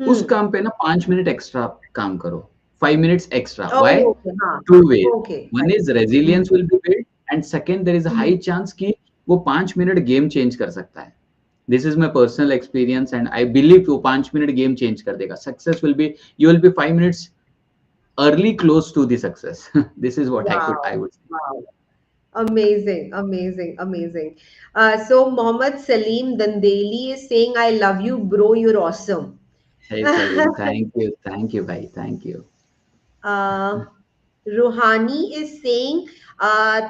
उस Hmm. काम पे ना 5 मिनट एक्स्ट्रा काम करो. 5 minutes extra. Why? Oh, okay. हाँ Two हाँ. ways. Okay. One I is see. resilience will be built, and second there is a high Hmm. chance कि वो 5 मिनट गेम चेंज कर सकता है. This is my personal experience, and I believe वो 5 minute game change कर देगा. Success will be, you will be 5 minutes early close to the success. This is what I Wow. would say. Wow. Amazing, amazing, amazing. So Mohammed Salim Dandeli is saying, I love you, bro. You're awesome. Hey Salim, thank you, bhai, thank you. uh, Ruhani is saying,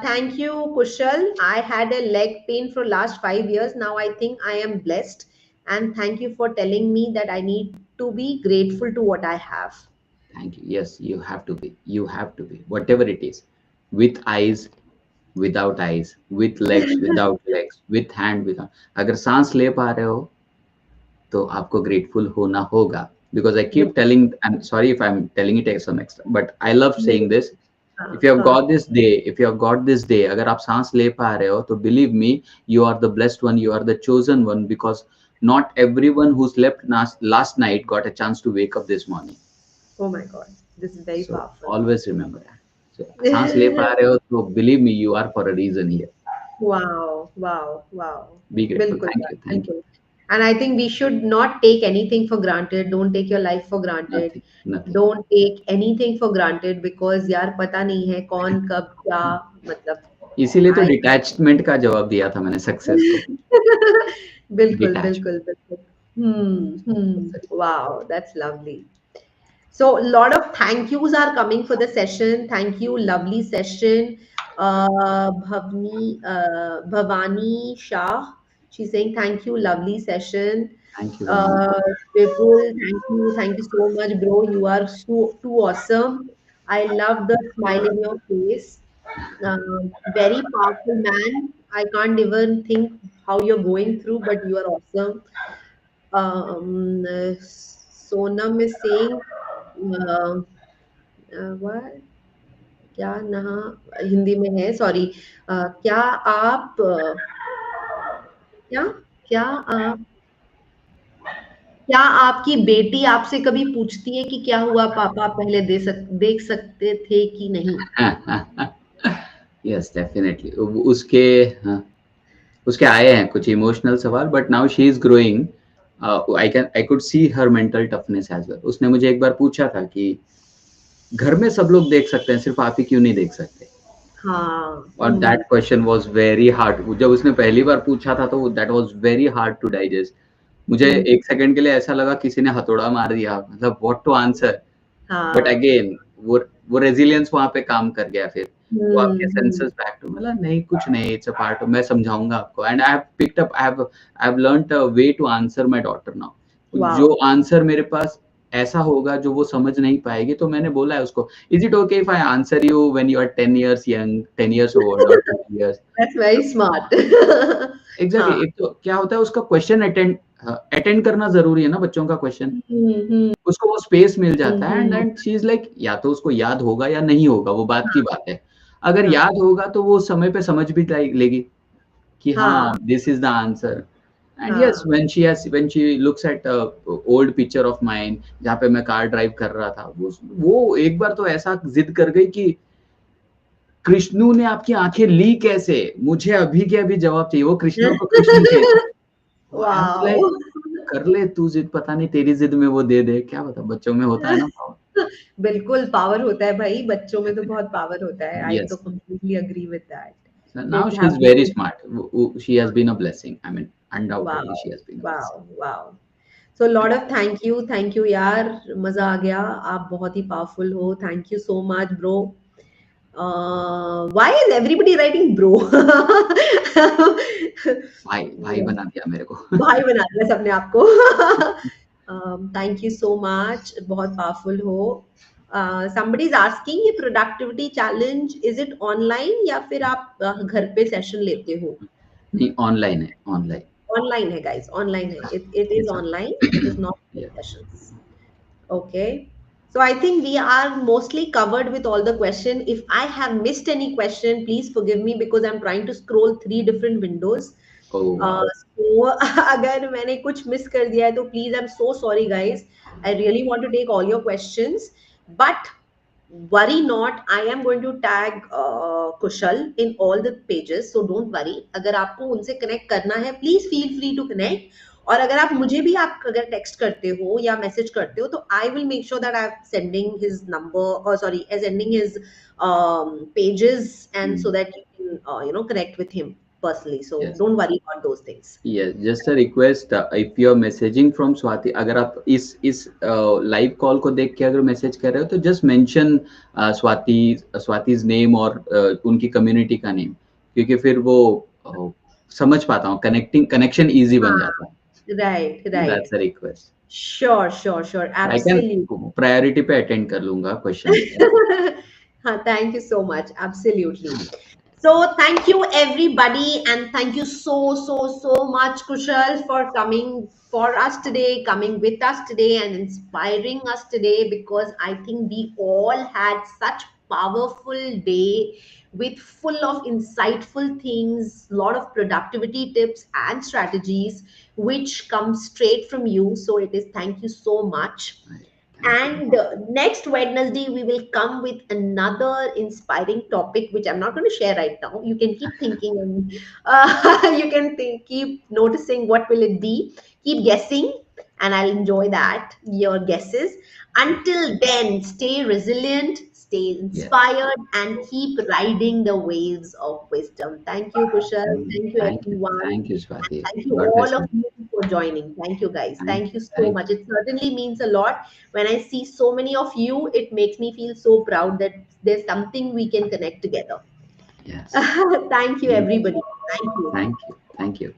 thank you, Kushal. I had a leg pain for last 5 years. Now I think I am blessed. And thank you for telling me that I need to be grateful to what I have. Thank you. Yes, you have to be. You have to be. Whatever it is, with eyes, without eyes, with legs, without legs, with hand, without. अगर सांस ले पा रहे हो तो आपको grateful होना होगा. Because I keep telling, I'm sorry if I'm telling it as some extra, but I love saying this. If you have हाँ. got this day, if you have got this day, अगर आप सांस ले पा रहे हो तो believe me, you are the blessed one, you are the chosen one, because not everyone who slept last night got a chance to wake up this morning. Oh my God. This is very So powerful. always remember that. So सांस ले पा रहे हो तो believe me, you are for a reason here. Wow, wow, wow. Be grateful. Bilkul, Thank yaar, you. Thank you. bilkul. And I think we should not take anything for granted. Don't take your life for granted. Nothing. Nothing. Don't take anything for granted because यार पता नहीं है कौन कब क्या मतलब. इसीलिए तो I डिटैचमेंट का जवाब दिया था मैंने सक्सेस को. बिल्कुल डिटैचमेंट. बिल्कुल बिल्कुल. Wow, that's lovely. So a lot of thank yous are coming for the session. Thank you, lovely session. Bhavani Shah, she's saying thank you, lovely session. Thank you Bhavani. Uh, Vipul, thank you so much, bro. You are so too awesome. I love the smile in your face. Very powerful man. I can't even think how you're going through, but you are awesome. Sonam is saying, uh, what? क्या नहा हिंदी में है sorry क्या आप क्या क्या आप क्या आपकी बेटी आपसे कभी पूछती है कि क्या हुआ पापा पहले देख सकते थे कि नहीं यस डेफिनेटली उसके हाँ, उसके आए हैं कुछ इमोशनल सवाल but now she is growing I could see her mental toughness as well उसने मुझे एक बार पूछा था कि घर में सब लोग देख सकते हैं सिर्फ आप ही क्यों नहीं देख सकते हाँ। और that question was very hard जब उसने पहली बार पूछा था तो that was very hard to digest मुझे हम्म, एक सेकंड के लिए ऐसा लगा किसी ने हथौड़ा मार दिया मतलब व्हाट टू आंसर बट हाँ। अगेन वो रेजिलियंस वहां पे काम कर गया फिर वो आपके हम्म। सेंसेस बैक टू मतलब नहीं कुछ नहीं इट्स अ पार्ट मैं समझाऊंगा आपको and I have picked up I have learned a way to answer my daughter now जो वाओ। आंसर मेरे पास ऐसा होगा जो वो समझ नहीं पाएगी तो मैंने बोला है उसको is it okay if I answer you when you are 10 years young 10 years old और 20 years that's very smart. Exactly हाँ। एक तो क्या होता है उसका क्वेश्चन अटेंड करना जरूरी है ना बच्चों का क्वेश्चन हम्म। उसको वो स्पेस मिल जाता है and hmm. And she is like या तो उसको याद होगा या नहीं होगा वो बात की बात है अगर हाँ। याद होगा तो वो समय पे समझ भी लेगी कि हाँ हाँ। This is the answer and yes हाँ। When she looks at old picture of mine जहाँ पे मैं कार ड्राइव कर रहा था वो एक बार तो ऐसा जिद कर गई कि कृष्णु ने आपकी आंखें ली कैसे मुझे अभी के अभी जवाब चाहिए वो कृष्णा को कृष्ण थे आई वाज वाओ। लाइक कर ले तू जिद पता नहीं तेरी जिद में वो दे दे क्या बता बच्चों में होता है ना पावर बिल्कुल पावर होता है भाई, बच्चों में तो बहुत पावर होता है। आई तो yes completely agree with that. so they now she is have very no. smart she has been a blessing I mean undoubtedly wow. she has been a blessing wow. Wow. So lot of thank you यार। मजा आ गया। आप बहुत ही powerful हो। Thank you so much bro. Why is everybody writing bro? भाई भाई बना दिया मेरे को भाई बना दिया सबने आपको। Thank you so much. बहुत पावरफुल हो। somebody is asking ये productivity challenge is it online या फिर आप घर पे सेशन लेते हो? नहीं ऑनलाइन है ऑनलाइन ऑनलाइन है गाइस, ऑनलाइन है। It is yes online, it is not yes sessions. Okay. So I think we are mostly covered with all the question. If I have missed any question, please forgive me because I'm trying to scroll three different windows. oh wow So अगर मैंने कुछ miss कर दिया है तो please I'm so sorry guys. I really want to take all your questions, but worry not. I am going to tag Kushal in all the pages, so don't worry. अगर आपको उनसे connect करना है please feel free to connect. और अगर आप मुझे भी आप अगर टेक्स्ट करते हो या मैसेज करते हो तो I will make sure that I am sending his number और sorry sending his pages and so Hmm. that you can connect with him personally, so yes don't worry about those things. yes just a request if you are messaging from Swati अगर आप इस live call को देख के अगर message कर रहे हो तो जस्ट मेंशन स्वाति's नेम और उनकी कम्युनिटी का नेम क्योंकि फिर वो समझ पाता हूँ कनेक्शन इजी बन हाँ, जाता है right right. That's a request sure sure sure I can absolute. Priority पे अटेंड कर लूंगा क्वेश्चंस हाँ, thank you so much. Absolutely. So thank you everybody, and thank you so much, Kushal, for coming for us today, coming with us today, and inspiring us today. Because I think we all had such powerful day with full of insightful things, lot of productivity tips and strategies, which come straight from you. So it is thank you so much. Thank you And next Wednesday, we will come with another inspiring topic, which I'm not going to share right now. You can keep thinking and you can keep noticing what will it be. Keep guessing, and I'll enjoy that, your guesses. Until then, stay resilient, stay yes inspired, and keep riding the waves of wisdom. Thank you, Kushal. Thank you, everyone. Thank you Swati Thank you God all bless of you you for joining. Thank you, guys. Thank you so thank much. It certainly means a lot. When I see so many of you, it makes me feel so proud that there's something we can connect together. Yes Thank you, everybody. Thank you. Thank you